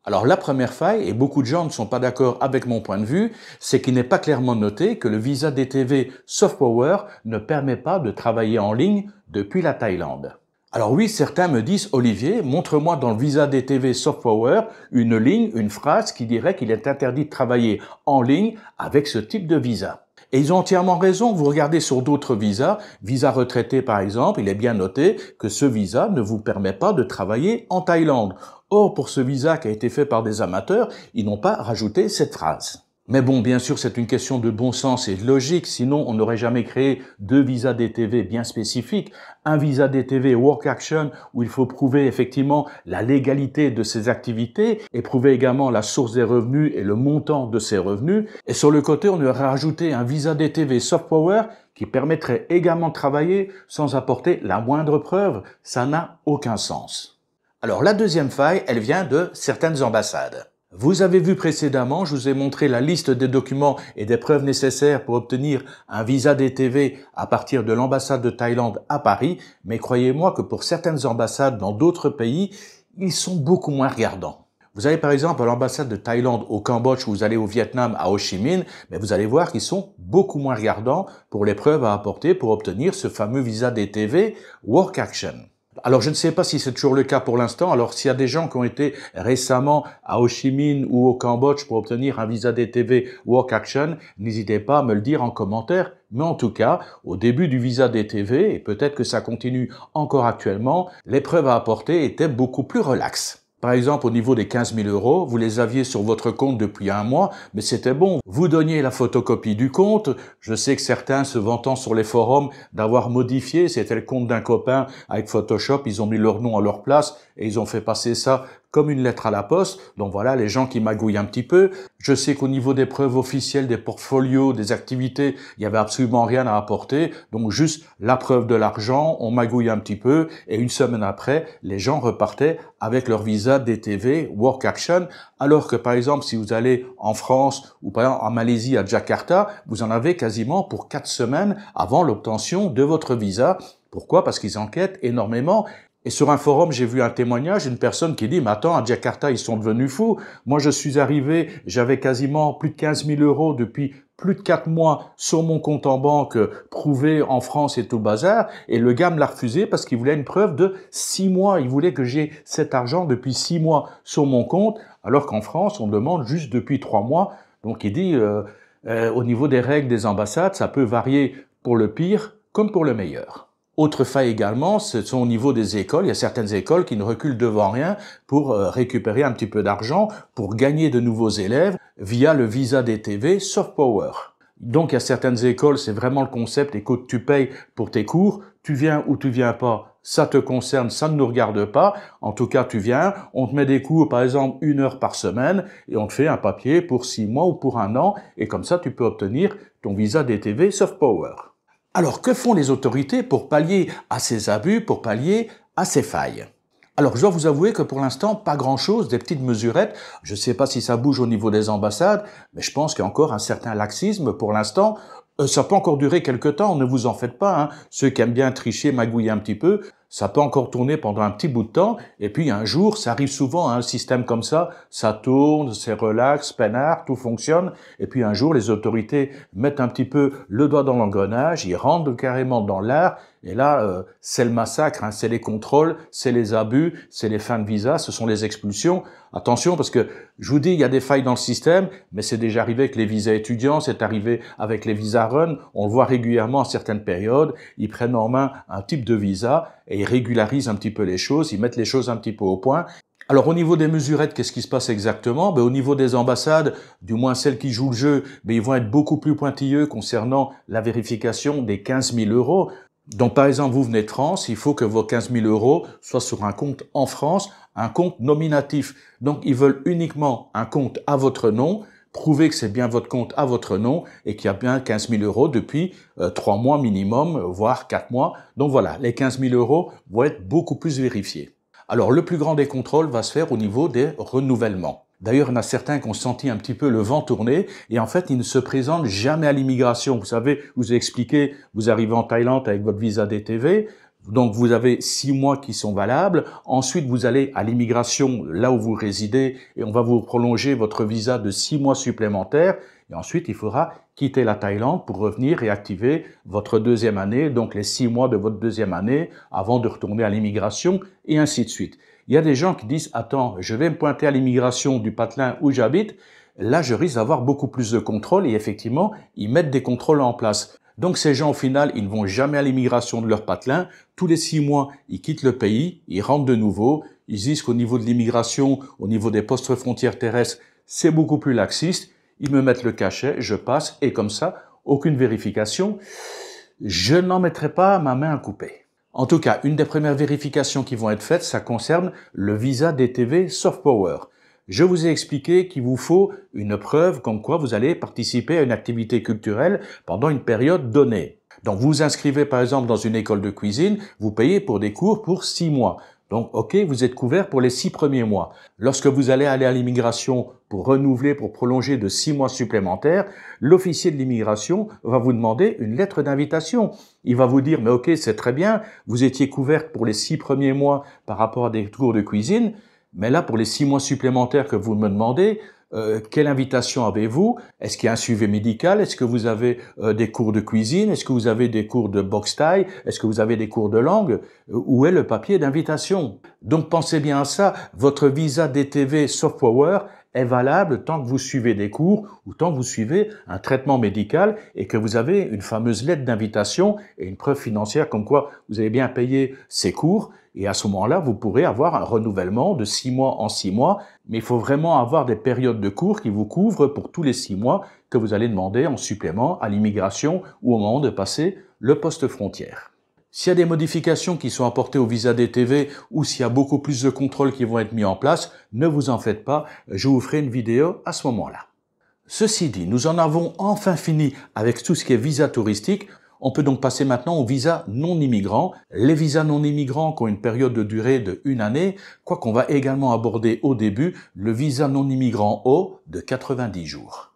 Alors la première faille, et beaucoup de gens ne sont pas d'accord avec mon point de vue, c'est qu'il n'est pas clairement noté que le visa DTV Soft Power ne permet pas de travailler en ligne depuis la Thaïlande. Alors oui, certains me disent, Olivier, montre-moi dans le visa DTV Soft Power une ligne, une phrase qui dirait qu'il est interdit de travailler en ligne avec ce type de visa. Et ils ont entièrement raison. Vous regardez sur d'autres visas, visa retraité par exemple, il est bien noté que ce visa ne vous permet pas de travailler en Thaïlande. Or, pour ce visa qui a été fait par des amateurs, ils n'ont pas rajouté cette phrase. Mais bon, bien sûr, c'est une question de bon sens et de logique, sinon on n'aurait jamais créé 2 visas DTV bien spécifiques. Un visa DTV Work Action où il faut prouver effectivement la légalité de ses activités et prouver également la source des revenus et le montant de ces revenus. Et sur le côté, on aurait rajouté un visa DTV Soft Power qui permettrait également de travailler sans apporter la moindre preuve. Ça n'a aucun sens. Alors la deuxième faille, elle vient de certaines ambassades. Vous avez vu précédemment, je vous ai montré la liste des documents et des preuves nécessaires pour obtenir un visa DTV à partir de l'ambassade de Thaïlande à Paris, mais croyez-moi que pour certaines ambassades dans d'autres pays, ils sont beaucoup moins regardants. Vous allez par exemple à l'ambassade de Thaïlande au Cambodge ou vous allez au Vietnam à Ho Chi Minh, mais vous allez voir qu'ils sont beaucoup moins regardants pour les preuves à apporter pour obtenir ce fameux visa DTV Work Action. Alors je ne sais pas si c'est toujours le cas pour l'instant. Alors s'il y a des gens qui ont été récemment à Ho Chi Minh ou au Cambodge pour obtenir un visa DTV Work Action, n'hésitez pas à me le dire en commentaire. Mais en tout cas, au début du visa DTV, et peut-être que ça continue encore actuellement, les preuves à apporter étaient beaucoup plus relaxes. Par exemple, au niveau des 15 000 €, vous les aviez sur votre compte depuis un mois, mais c'était bon. Vous donniez la photocopie du compte. Je sais que certains se vantant sur les forums d'avoir modifié, c'était le compte d'un copain avec Photoshop, ils ont mis leur nom à leur place et ils ont fait passer ça comme une lettre à la poste. Donc voilà, les gens qui magouillent un petit peu. Je sais qu'au niveau des preuves officielles, des portfolios, des activités, il y avait absolument rien à apporter. Donc juste la preuve de l'argent, on magouille un petit peu et une semaine après, les gens repartaient avec leur visa DTV Work Action. Alors que par exemple, si vous allez en France ou par exemple en Malaisie à Jakarta, vous en avez quasiment pour 4 semaines avant l'obtention de votre visa. Pourquoi? Parce qu'ils enquêtent énormément. Et sur un forum, j'ai vu un témoignage d'une personne qui dit « Mais attends, à Jakarta, ils sont devenus fous. Moi, je suis arrivé, j'avais quasiment plus de 15 000 € depuis plus de 4 mois sur mon compte en banque prouvé en France et tout le bazar. Et le gars me l'a refusé parce qu'il voulait une preuve de 6 mois. Il voulait que j'ai cet argent depuis 6 mois sur mon compte, alors qu'en France, on demande juste depuis 3 mois. Donc, il dit au niveau des règles des ambassades, ça peut varier pour le pire comme pour le meilleur. Autre faille également, ce sont au niveau des écoles. Il y a certaines écoles qui ne reculent devant rien pour récupérer un petit peu d'argent, pour gagner de nouveaux élèves via le visa DTV Soft Power. Donc, il y a certaines écoles, c'est vraiment le concept, écoute, tu payes pour tes cours, tu viens ou tu viens pas, ça te concerne, ça ne nous regarde pas. En tout cas, tu viens, on te met des cours, par exemple, 1 heure par semaine, et on te fait un papier pour 6 mois ou pour 1 an, et comme ça, tu peux obtenir ton visa DTV Soft Power. Alors, que font les autorités pour pallier à ces abus, pour pallier à ces failles? Alors, je dois vous avouer que pour l'instant, pas grand-chose, des petites mesurettes. Je ne sais pas si ça bouge au niveau des ambassades, mais je pense qu'il y a encore un certain laxisme pour l'instant. Ça peut encore durer quelque temps, ne vous en faites pas, hein. Ceux qui aiment bien tricher, magouiller un petit peu, ça peut encore tourner pendant un petit bout de temps, et puis un jour, ça arrive souvent, un système comme ça tourne, c'est relax, peinard, tout fonctionne, et puis un jour, les autorités mettent un petit peu le doigt dans l'engrenage, ils rentrent carrément dans l'art, et là, c'est le massacre, hein, c'est les contrôles, c'est les abus, c'est les fins de visa, ce sont les expulsions. Attention, parce que je vous dis, il y a des failles dans le système, mais c'est déjà arrivé avec les visas étudiants, c'est arrivé avec les visas run, on le voit régulièrement à certaines périodes, ils prennent en main un type de visa et ils régularisent un petit peu les choses, ils mettent les choses un petit peu au point. Alors au niveau des mesurettes, qu'est-ce qui se passe exactement? Au niveau des ambassades, du moins celles qui jouent le jeu, ils vont être beaucoup plus pointilleux concernant la vérification des 15 000 €. Donc par exemple, vous venez de France, il faut que vos 15 000 € soient sur un compte en France, un compte nominatif. Donc ils veulent uniquement un compte à votre nom, prouver que c'est bien votre compte à votre nom et qu'il y a bien 15 000 € depuis 3 mois minimum, voire 4 mois. Donc voilà, les 15 000 € vont être beaucoup plus vérifiés. Alors le plus grand des contrôles va se faire au niveau des renouvellements. D'ailleurs, il y en a certains qui ont senti un petit peu le vent tourner et en fait, ils ne se présentent jamais à l'immigration. Vous savez, je vous ai expliqué, vous arrivez en Thaïlande avec votre visa DTV, donc vous avez 6 mois qui sont valables. Ensuite, vous allez à l'immigration, là où vous résidez, et on va vous prolonger votre visa de 6 mois supplémentaires. Et ensuite, il faudra quitter la Thaïlande pour revenir et activer votre deuxième année, donc les 6 mois de votre deuxième année, avant de retourner à l'immigration, et ainsi de suite. Il y a des gens qui disent « Attends, je vais me pointer à l'immigration du patelin où j'habite, là je risque d'avoir beaucoup plus de contrôles » et effectivement, ils mettent des contrôles en place. Donc ces gens, au final, ils ne vont jamais à l'immigration de leur patelin. Tous les 6 mois, ils quittent le pays, ils rentrent de nouveau. Ils disent qu'au niveau de l'immigration, au niveau des postes frontières terrestres, c'est beaucoup plus laxiste. Ils me mettent le cachet, je passe, et comme ça, aucune vérification. Je n'en mettrai pas ma main à couper. En tout cas, une des premières vérifications qui vont être faites, ça concerne le visa DTV Soft Power. Je vous ai expliqué qu'il vous faut une preuve comme quoi vous allez participer à une activité culturelle pendant une période donnée. Donc vous vous inscrivez par exemple dans une école de cuisine, vous payez pour des cours pour 6 mois. Donc ok, vous êtes couvert pour les 6 premiers mois. Lorsque vous allez aller à l'immigration pour renouveler, pour prolonger de 6 mois supplémentaires, l'officier de l'immigration va vous demander une lettre d'invitation. Il va vous dire, mais ok, c'est très bien, vous étiez couvert pour les 6 premiers mois par rapport à des cours de cuisine, Mais là, pour les 6 mois supplémentaires que vous me demandez, quelle invitation avez-vous? Est-ce qu'il y a un suivi médical? Est-ce que vous avez des cours de cuisine? Est-ce que vous avez des cours de boxe thaï? Est-ce que vous avez des cours de langue? Où est le papier d'invitation? Donc pensez bien à ça. Votre visa DTV Soft Power est valable tant que vous suivez des cours ou tant que vous suivez un traitement médical et que vous avez une fameuse lettre d'invitation et une preuve financière comme quoi vous avez bien payé ces cours. Et à ce moment-là, vous pourrez avoir un renouvellement de 6 mois en 6 mois. Mais il faut vraiment avoir des périodes de cours qui vous couvrent pour tous les 6 mois que vous allez demander en supplément à l'immigration ou au moment de passer le poste frontière. S'il y a des modifications qui sont apportées au visa DTV ou s'il y a beaucoup plus de contrôles qui vont être mis en place, ne vous en faites pas, je vous ferai une vidéo à ce moment-là. Ceci dit, nous en avons enfin fini avec tout ce qui est visa touristique. On peut donc passer maintenant aux visas non immigrants. Les visas non immigrants qui ont une période de durée de 1 année, quoiqu'on va également aborder au début le visa non immigrant O de 90 jours.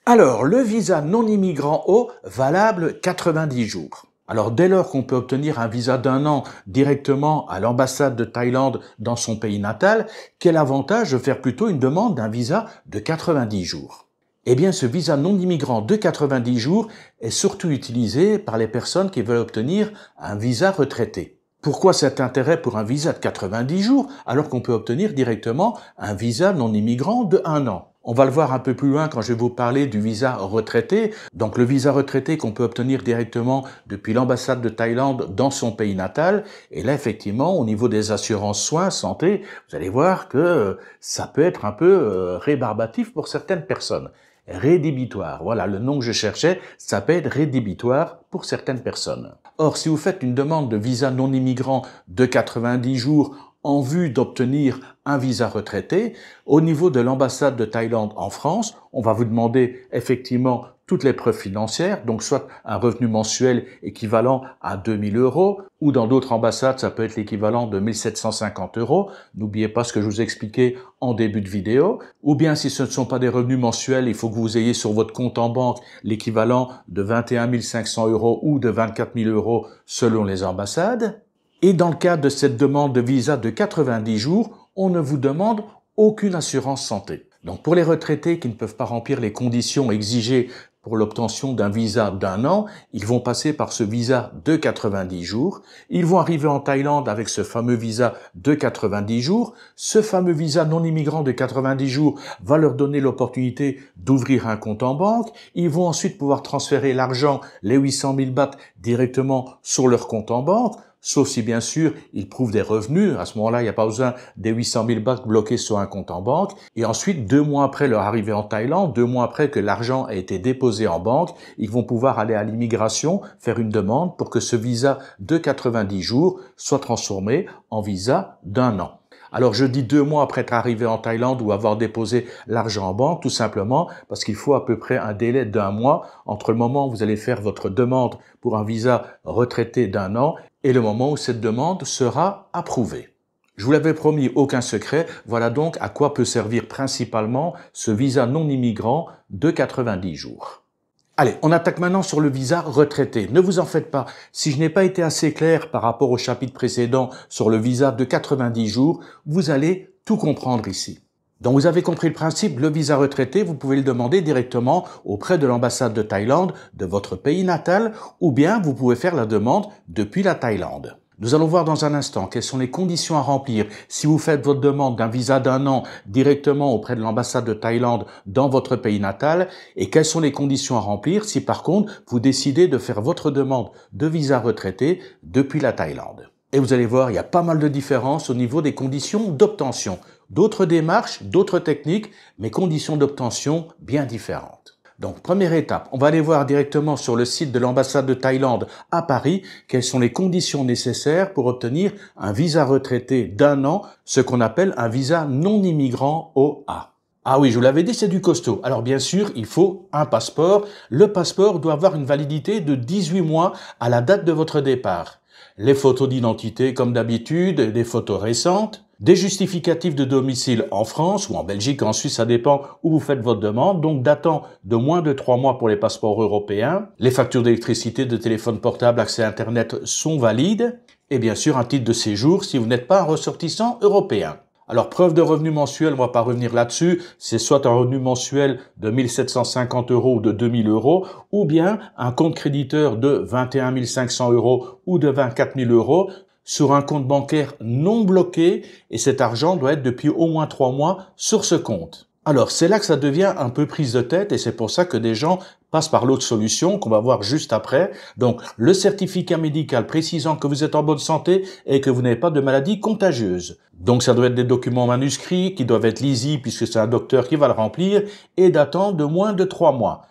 Alors, le visa non immigrant O valable 90 jours. Alors, dès lors qu'on peut obtenir un visa d'1 an directement à l'ambassade de Thaïlande dans son pays natal, quel avantage de faire plutôt une demande d'un visa de 90 jours? Eh bien, ce visa non immigrant de 90 jours est surtout utilisé par les personnes qui veulent obtenir un visa retraité. Pourquoi cet intérêt pour un visa de 90 jours alors qu'on peut obtenir directement un visa non immigrant de 1 an? On va le voir un peu plus loin quand je vais vous parler du visa retraité. Donc le visa retraité qu'on peut obtenir directement depuis l'ambassade de Thaïlande dans son pays natal. Et là, effectivement, au niveau des assurances soins, santé, vous allez voir que ça peut être un peu rébarbatif pour certaines personnes. Rédhibitoire, voilà le nom que je cherchais, ça peut être rédhibitoire pour certaines personnes. Or, si vous faites une demande de visa non immigrant de 90 jours en vue d'obtenir un visa retraité, au niveau de l'ambassade de Thaïlande en France, on va vous demander effectivement toutes les preuves financières, donc soit un revenu mensuel équivalent à 2000 €, ou dans d'autres ambassades, ça peut être l'équivalent de 1750 €. N'oubliez pas ce que je vous ai expliqué en début de vidéo. Ou bien, si ce ne sont pas des revenus mensuels, il faut que vous ayez sur votre compte en banque l'équivalent de 21 500 € ou de 24 000 € selon les ambassades. Et dans le cadre de cette demande de visa de 90 jours, on ne vous demande aucune assurance santé. Donc pour les retraités qui ne peuvent pas remplir les conditions exigées pour l'obtention d'un visa d'1 an, ils vont passer par ce visa de 90 jours. Ils vont arriver en Thaïlande avec ce fameux visa de 90 jours. Ce fameux visa non immigrant de 90 jours va leur donner l'opportunité d'ouvrir un compte en banque. Ils vont ensuite pouvoir transférer l'argent, les 800 000 bahts, directement sur leur compte en banque. Sauf si, bien sûr, ils prouvent des revenus. À ce moment-là, il n'y a pas besoin des 800 000 bahts bloqués sur un compte en banque. Et ensuite, 2 mois après leur arrivée en Thaïlande, 2 mois après que l'argent a été déposé en banque, ils vont pouvoir aller à l'immigration, faire une demande pour que ce visa de 90 jours soit transformé en visa d'1 an. Alors je dis 2 mois après être arrivé en Thaïlande ou avoir déposé l'argent en banque, tout simplement parce qu'il faut à peu près un délai d'1 mois entre le moment où vous allez faire votre demande pour un visa retraité d'1 an et le moment où cette demande sera approuvée. Je vous l'avais promis, aucun secret, voilà donc à quoi peut servir principalement ce visa non immigrant de 90 jours. Allez, on attaque maintenant sur le visa retraité. Ne vous en faites pas, si je n'ai pas été assez clair par rapport au chapitre précédent sur le visa de 90 jours, vous allez tout comprendre ici. Donc vous avez compris le principe, le visa retraité, vous pouvez le demander directement auprès de l'ambassade de Thaïlande de votre pays natal ou bien vous pouvez faire la demande depuis la Thaïlande. Nous allons voir dans un instant quelles sont les conditions à remplir si vous faites votre demande d'un visa d'1 an directement auprès de l'ambassade de Thaïlande dans votre pays natal et quelles sont les conditions à remplir si par contre vous décidez de faire votre demande de visa retraité depuis la Thaïlande. Et vous allez voir, il y a pas mal de différences au niveau des conditions d'obtention. D'autres démarches, d'autres techniques, mais conditions d'obtention bien différentes. Donc, première étape, on va aller voir directement sur le site de l'ambassade de Thaïlande à Paris quelles sont les conditions nécessaires pour obtenir un visa retraité d'1 an, ce qu'on appelle un visa non immigrant OA. Ah oui, je vous l'avais dit, c'est du costaud. Alors bien sûr, il faut un passeport. Le passeport doit avoir une validité de 18 mois à la date de votre départ. Les photos d'identité, comme d'habitude, des photos récentes. Des justificatifs de domicile en France ou en Belgique, en Suisse, ça dépend où vous faites votre demande, donc datant de moins de 3 mois pour les passeports européens. Les factures d'électricité, de téléphone portable, accès à Internet sont valides. Et bien sûr, un titre de séjour si vous n'êtes pas un ressortissant européen. Alors, preuve de revenu mensuel, on va pas revenir là-dessus, c'est soit un revenu mensuel de 1 750 € ou de 2 000 €, ou bien un compte créditeur de 21 500 € ou de 24 000 € sur un compte bancaire non bloqué, et cet argent doit être depuis au moins 3 mois sur ce compte. Alors, c'est là que ça devient un peu prise de tête, et c'est pour ça que des gens passent par l'autre solution qu'on va voir juste après. Donc, le certificat médical précisant que vous êtes en bonne santé et que vous n'avez pas de maladie contagieuse. Donc, ça doit être des documents manuscrits qui doivent être lisibles puisque c'est un docteur qui va le remplir et datant de moins de 3 mois.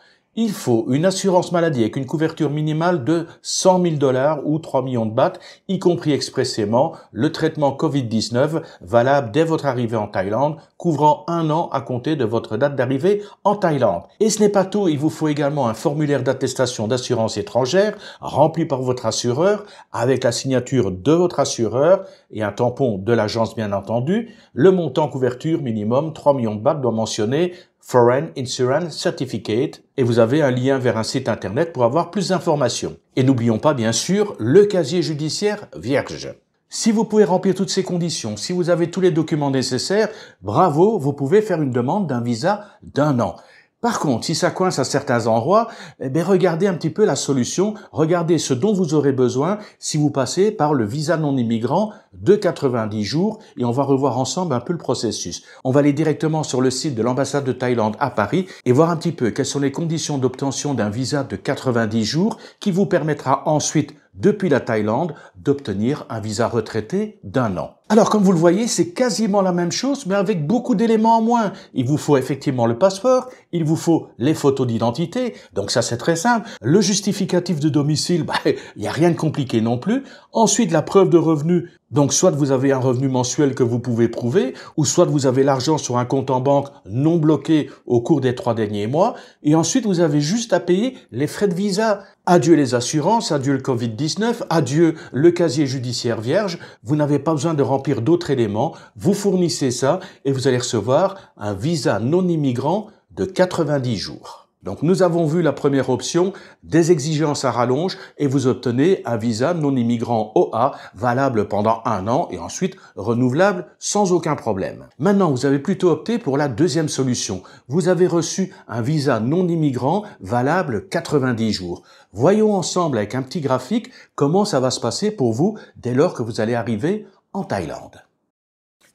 Il faut une assurance maladie avec une couverture minimale de 100 000 $ ou 3 millions de bahts, y compris expressément le traitement Covid-19 valable dès votre arrivée en Thaïlande, couvrant 1 an à compter de votre date d'arrivée en Thaïlande. Et ce n'est pas tout, il vous faut également un formulaire d'attestation d'assurance étrangère rempli par votre assureur avec la signature de votre assureur et un tampon de l'agence bien entendu. Le montant couverture minimum 3 millions de bahts doit mentionner Foreign Insurance Certificate, et vous avez un lien vers un site internet pour avoir plus d'informations. Et n'oublions pas bien sûr le casier judiciaire vierge. Si vous pouvez remplir toutes ces conditions, si vous avez tous les documents nécessaires, bravo, vous pouvez faire une demande d'un visa d'1 an. Par contre, si ça coince à certains endroits, regardez un petit peu la solution, regardez ce dont vous aurez besoin si vous passez par le visa non immigrant de 90 jours et on va revoir ensemble un peu le processus. On va aller directement sur le site de l'ambassade de Thaïlande à Paris et voir un petit peu quelles sont les conditions d'obtention d'un visa de 90 jours qui vous permettra ensuite, depuis la Thaïlande, d'obtenir un visa retraité d'1 an. Alors, comme vous le voyez, c'est quasiment la même chose, mais avec beaucoup d'éléments en moins. Il vous faut effectivement le passeport, il vous faut les photos d'identité, donc ça c'est très simple. Le justificatif de domicile, il n'y a rien de compliqué non plus. Ensuite, la preuve de revenu. Donc, soit vous avez un revenu mensuel que vous pouvez prouver, ou soit vous avez l'argent sur un compte en banque non bloqué au cours des 3 derniers mois. Et ensuite, vous avez juste à payer les frais de visa. Adieu les assurances, adieu le Covid-19, adieu le casier judiciaire vierge. Vous n'avez pas besoin de remplir d'autres éléments. Vous fournissez ça et vous allez recevoir un visa non immigrant de 90 jours. Donc, nous avons vu la première option, des exigences à rallonge, et vous obtenez un visa non immigrant OA valable pendant 1 an et ensuite renouvelable sans aucun problème. Maintenant, vous avez plutôt opté pour la deuxième solution. Vous avez reçu un visa non immigrant valable 90 jours. Voyons ensemble avec un petit graphique comment ça va se passer pour vous dès lors que vous allez arriver en Thaïlande.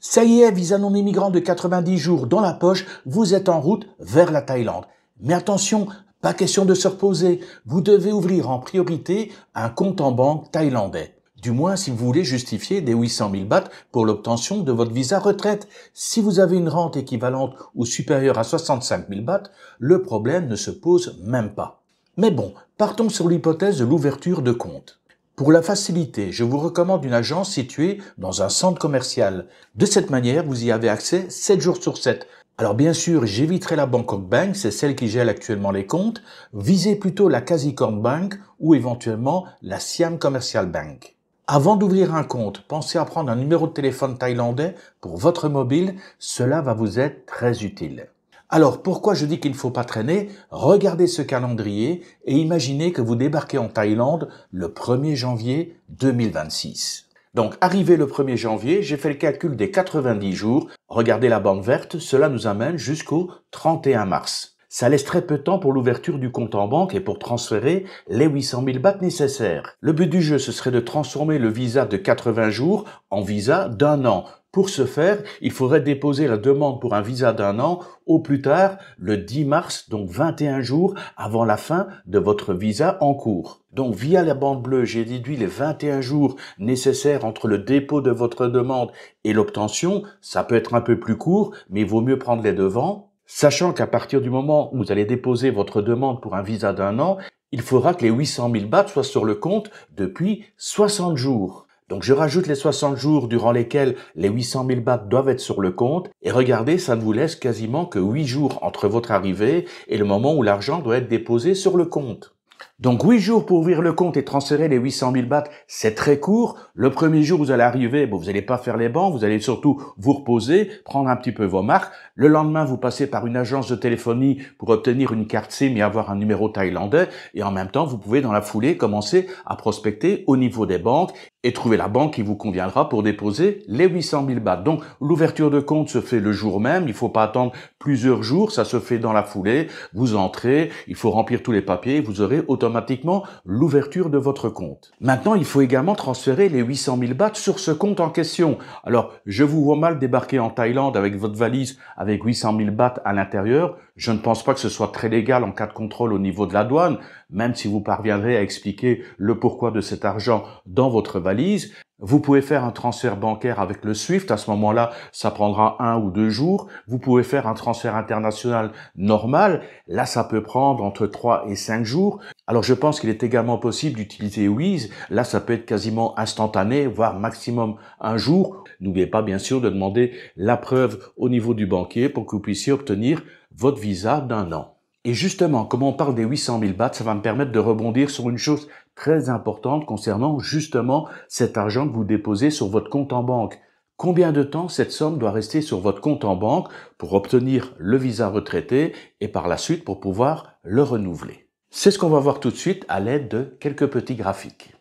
Ça y est, visa non immigrant de 90 jours dans la poche, vous êtes en route vers la Thaïlande. Mais attention, pas question de se reposer. Vous devez ouvrir en priorité un compte en banque thaïlandais. Du moins, si vous voulez justifier des 800 000 bahts pour l'obtention de votre visa retraite. Si vous avez une rente équivalente ou supérieure à 65 000 bahts, le problème ne se pose même pas. Mais bon, partons sur l'hypothèse de l'ouverture de compte. Pour la facilité, je vous recommande une agence située dans un centre commercial. De cette manière, vous y avez accès 7 jours sur 7. Alors bien sûr, j'éviterai la Bangkok Bank, c'est celle qui gère actuellement les comptes. Visez plutôt la Kasikorn Bank ou éventuellement la Siam Commercial Bank. Avant d'ouvrir un compte, pensez à prendre un numéro de téléphone thaïlandais pour votre mobile, cela va vous être très utile. Alors pourquoi je dis qu'il ne faut pas traîner? Regardez ce calendrier et imaginez que vous débarquez en Thaïlande le 1er janvier 2026. Donc, arrivé le 1er janvier, j'ai fait le calcul des 90 jours. Regardez la bande verte, cela nous amène jusqu'au 31 mars. Ça laisse très peu de temps pour l'ouverture du compte en banque et pour transférer les 800 000 bahts nécessaires. Le but du jeu, ce serait de transformer le visa de 80 jours en visa d'1 an. Pour ce faire, il faudrait déposer la demande pour un visa d'1 an au plus tard le 10 mars, donc 21 jours avant la fin de votre visa en cours. Donc via la bande bleue, j'ai déduit les 21 jours nécessaires entre le dépôt de votre demande et l'obtention. Ça peut être un peu plus court, mais il vaut mieux prendre les devants. Sachant qu'à partir du moment où vous allez déposer votre demande pour un visa d'1 an, il faudra que les 800 000 bahts soient sur le compte depuis 60 jours. Donc je rajoute les 60 jours durant lesquels les 800 000 bahts doivent être sur le compte et regardez, ça ne vous laisse quasiment que 8 jours entre votre arrivée et le moment où l'argent doit être déposé sur le compte. Donc 8 jours pour ouvrir le compte et transférer les 800 000 bahts, c'est très court. Le premier jour, vous allez arriver, vous n'allez pas faire les bancs, vous allez surtout vous reposer, prendre un petit peu vos marques. Le lendemain, vous passez par une agence de téléphonie pour obtenir une carte SIM et avoir un numéro thaïlandais. Et en même temps, vous pouvez dans la foulée commencer à prospecter au niveau des banques et trouver la banque qui vous conviendra pour déposer les 800 000 bahts. Donc l'ouverture de compte se fait le jour même, il ne faut pas attendre plusieurs jours, ça se fait dans la foulée. Vous entrez, il faut remplir tous les papiers, vous aurez automatiquement l'ouverture de votre compte. Maintenant, il faut également transférer les 800 000 bahts sur ce compte en question. Alors, je vous vois mal débarquer en Thaïlande avec votre valise avec 800 000 bahts à l'intérieur. Je ne pense pas que ce soit très légal en cas de contrôle au niveau de la douane, même si vous parviendrez à expliquer le pourquoi de cet argent dans votre valise. Vous pouvez faire un transfert bancaire avec le SWIFT. À ce moment-là, ça prendra 1 ou 2 jours. Vous pouvez faire un transfert international normal. Là, ça peut prendre entre 3 et 5 jours. Alors, je pense qu'il est également possible d'utiliser Wise. Là, ça peut être quasiment instantané, voire maximum 1 jour. N'oubliez pas, bien sûr, de demander la preuve au niveau du banquier pour que vous puissiez obtenir votre visa d'1 an. Et justement, comme on parle des 800 000 bahts, ça va me permettre de rebondir sur une chose très importante concernant justement cet argent que vous déposez sur votre compte en banque. Combien de temps cette somme doit rester sur votre compte en banque pour obtenir le visa retraité et par la suite pour pouvoir le renouveler? C'est ce qu'on va voir tout de suite à l'aide de quelques petits graphiques.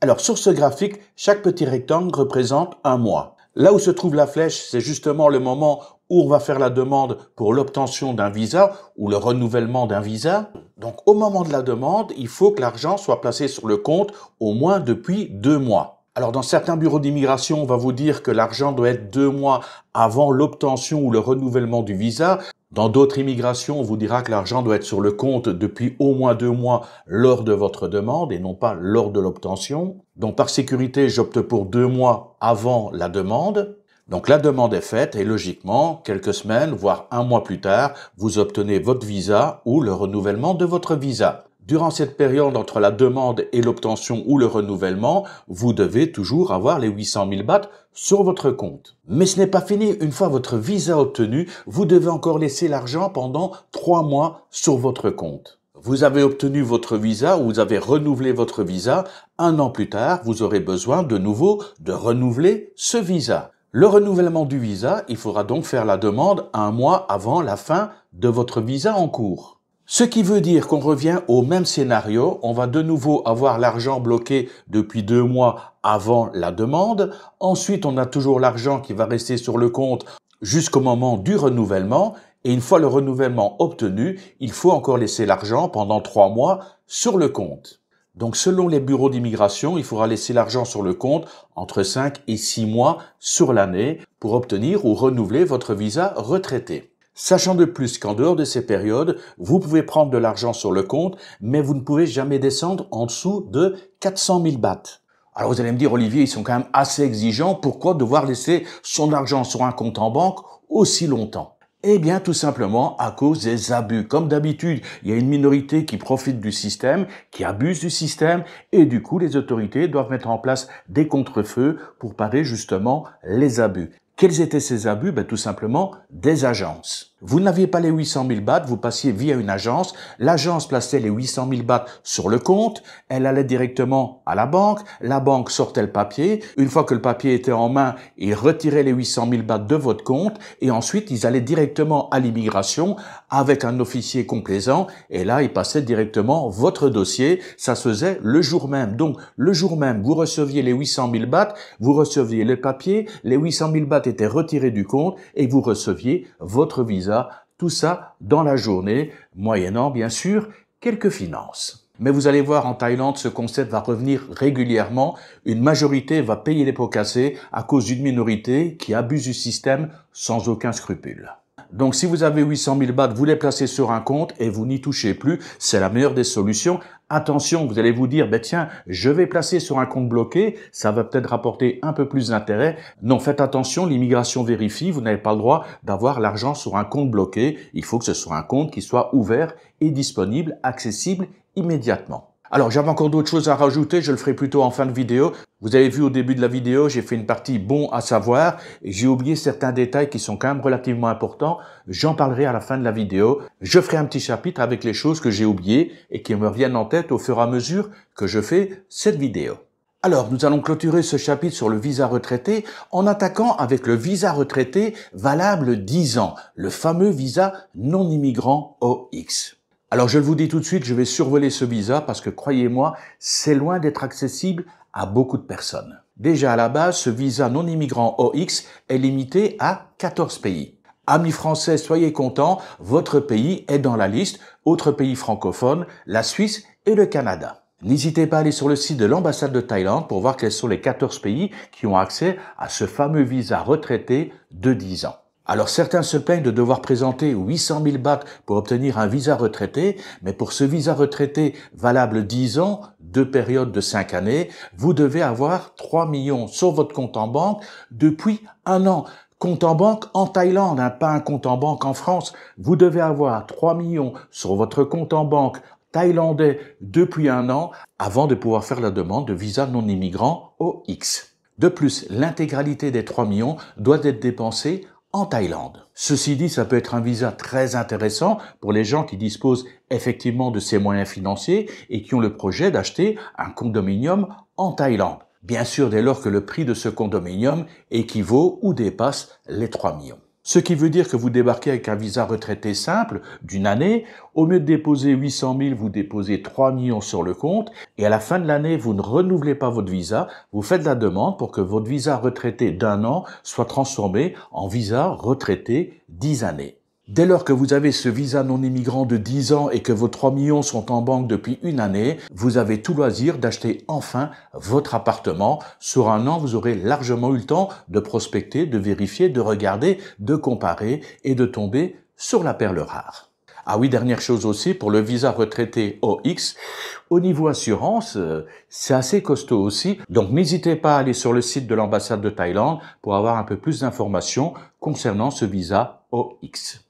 Alors sur ce graphique, chaque petit rectangle représente un mois. Là où se trouve la flèche, c'est justement le moment où on va faire la demande pour l'obtention d'un visa ou le renouvellement d'un visa. Donc au moment de la demande, il faut que l'argent soit placé sur le compte au moins depuis 2 mois. Alors dans certains bureaux d'immigration, on va vous dire que l'argent doit être 2 mois avant l'obtention ou le renouvellement du visa. Dans d'autres immigrations, on vous dira que l'argent doit être sur le compte depuis au moins 2 mois lors de votre demande et non pas lors de l'obtention. Donc par sécurité, j'opte pour 2 mois avant la demande. Donc la demande est faite et logiquement, quelques semaines, voire 1 mois plus tard, vous obtenez votre visa ou le renouvellement de votre visa. Durant cette période entre la demande et l'obtention ou le renouvellement, vous devez toujours avoir les 800 000 bahts sur votre compte. Mais ce n'est pas fini. Une fois votre visa obtenu, vous devez encore laisser l'argent pendant 3 mois sur votre compte. Vous avez obtenu votre visa ou vous avez renouvelé votre visa. 1 an plus tard, vous aurez besoin de nouveau de renouveler ce visa. Le renouvellement du visa, il faudra donc faire la demande 1 mois avant la fin de votre visa en cours. Ce qui veut dire qu'on revient au même scénario, on va de nouveau avoir l'argent bloqué depuis 2 mois avant la demande. Ensuite, on a toujours l'argent qui va rester sur le compte jusqu'au moment du renouvellement. Et une fois le renouvellement obtenu, il faut encore laisser l'argent pendant 3 mois sur le compte. Donc selon les bureaux d'immigration, il faudra laisser l'argent sur le compte entre 5 et 6 mois sur l'année pour obtenir ou renouveler votre visa retraité. Sachant de plus qu'en dehors de ces périodes, vous pouvez prendre de l'argent sur le compte, mais vous ne pouvez jamais descendre en dessous de 400 000 bahts. Alors vous allez me dire, Olivier, ils sont quand même assez exigeants, pourquoi devoir laisser son argent sur un compte en banque aussi longtemps? Eh bien, tout simplement à cause des abus. Comme d'habitude, il y a une minorité qui profite du système, qui abuse du système, et du coup, les autorités doivent mettre en place des contre-feux pour parer justement les abus. Quels étaient ces abus? Tout simplement des agences. Vous n'aviez pas les 800 000 bahts, vous passiez via une agence. L'agence plaçait les 800 000 bahts sur le compte. Elle allait directement à la banque. La banque sortait le papier. Une fois que le papier était en main, ils retiraient les 800 000 bahts de votre compte. Et ensuite, ils allaient directement à l'immigration avec un officier complaisant. Et là, ils passaient directement votre dossier. Ça se faisait le jour même. Donc, le jour même, vous receviez les 800 000 bahts, vous receviez le papier. Les 800 000 bahts étaient retirés du compte et vous receviez votre visa. Tout ça dans la journée, moyennant bien sûr quelques finances. Mais vous allez voir, en Thaïlande, ce concept va revenir régulièrement. Une majorité va payer les pots cassés à cause d'une minorité qui abuse du système sans aucun scrupule. Donc si vous avez 800 000 bahts, vous les placez sur un compte et vous n'y touchez plus, c'est la meilleure des solutions. Attention, vous allez vous dire, tiens, je vais placer sur un compte bloqué, ça va peut-être rapporter un peu plus d'intérêt. Non, faites attention, l'immigration vérifie, vous n'avez pas le droit d'avoir l'argent sur un compte bloqué. Il faut que ce soit un compte qui soit ouvert et disponible, accessible immédiatement. Alors, j'avais encore d'autres choses à rajouter, je le ferai plutôt en fin de vidéo. Vous avez vu au début de la vidéo, j'ai fait une partie bon à savoir et j'ai oublié certains détails qui sont quand même relativement importants. J'en parlerai à la fin de la vidéo. Je ferai un petit chapitre avec les choses que j'ai oubliées et qui me reviennent en tête au fur et à mesure que je fais cette vidéo. Alors, nous allons clôturer ce chapitre sur le visa retraité en attaquant avec le visa retraité valable 10 ans, le fameux visa non-immigrant OX. Alors, je vous dis tout de suite, je vais survoler ce visa parce que, croyez-moi, c'est loin d'être accessible à beaucoup de personnes. Déjà, à la base, ce visa non-immigrant OX est limité à 14 pays. Amis français, soyez contents, votre pays est dans la liste, autres pays francophones, la Suisse et le Canada. N'hésitez pas à aller sur le site de l'ambassade de Thaïlande pour voir quels sont les 14 pays qui ont accès à ce fameux visa retraité de 10 ans. Alors certains se plaignent de devoir présenter 800 000 bahts pour obtenir un visa retraité, mais pour ce visa retraité valable 10 ans, 2 périodes de 5 années, vous devez avoir 3 millions sur votre compte en banque depuis 1 an. Compte en banque en Thaïlande, pas un compte en banque en France. Vous devez avoir 3 millions sur votre compte en banque thaïlandais depuis 1 an avant de pouvoir faire la demande de visa non-immigrant OX. De plus, l'intégralité des 3 millions doit être dépensée en Thaïlande. Ceci dit, ça peut être un visa très intéressant pour les gens qui disposent effectivement de ces moyens financiers et qui ont le projet d'acheter un condominium en Thaïlande. Bien sûr, dès lors que le prix de ce condominium équivaut ou dépasse les 3 millions. Ce qui veut dire que vous débarquez avec un visa retraité simple d'une année, au lieu de déposer 800 000, vous déposez 3 millions sur le compte et à la fin de l'année, vous ne renouvelez pas votre visa, vous faites la demande pour que votre visa retraité d'1 an soit transformé en visa retraité 10 années. Dès lors que vous avez ce visa non-immigrant de 10 ans et que vos 3 millions sont en banque depuis 1 année, vous avez tout loisir d'acheter enfin votre appartement. Sur 1 an, vous aurez largement eu le temps de prospecter, de vérifier, de regarder, de comparer et de tomber sur la perle rare. Ah oui, dernière chose aussi, pour le visa retraité OX, au niveau assurance, c'est assez costaud aussi. Donc n'hésitez pas à aller sur le site de l'ambassade de Thaïlande pour avoir un peu plus d'informations concernant ce visa OX.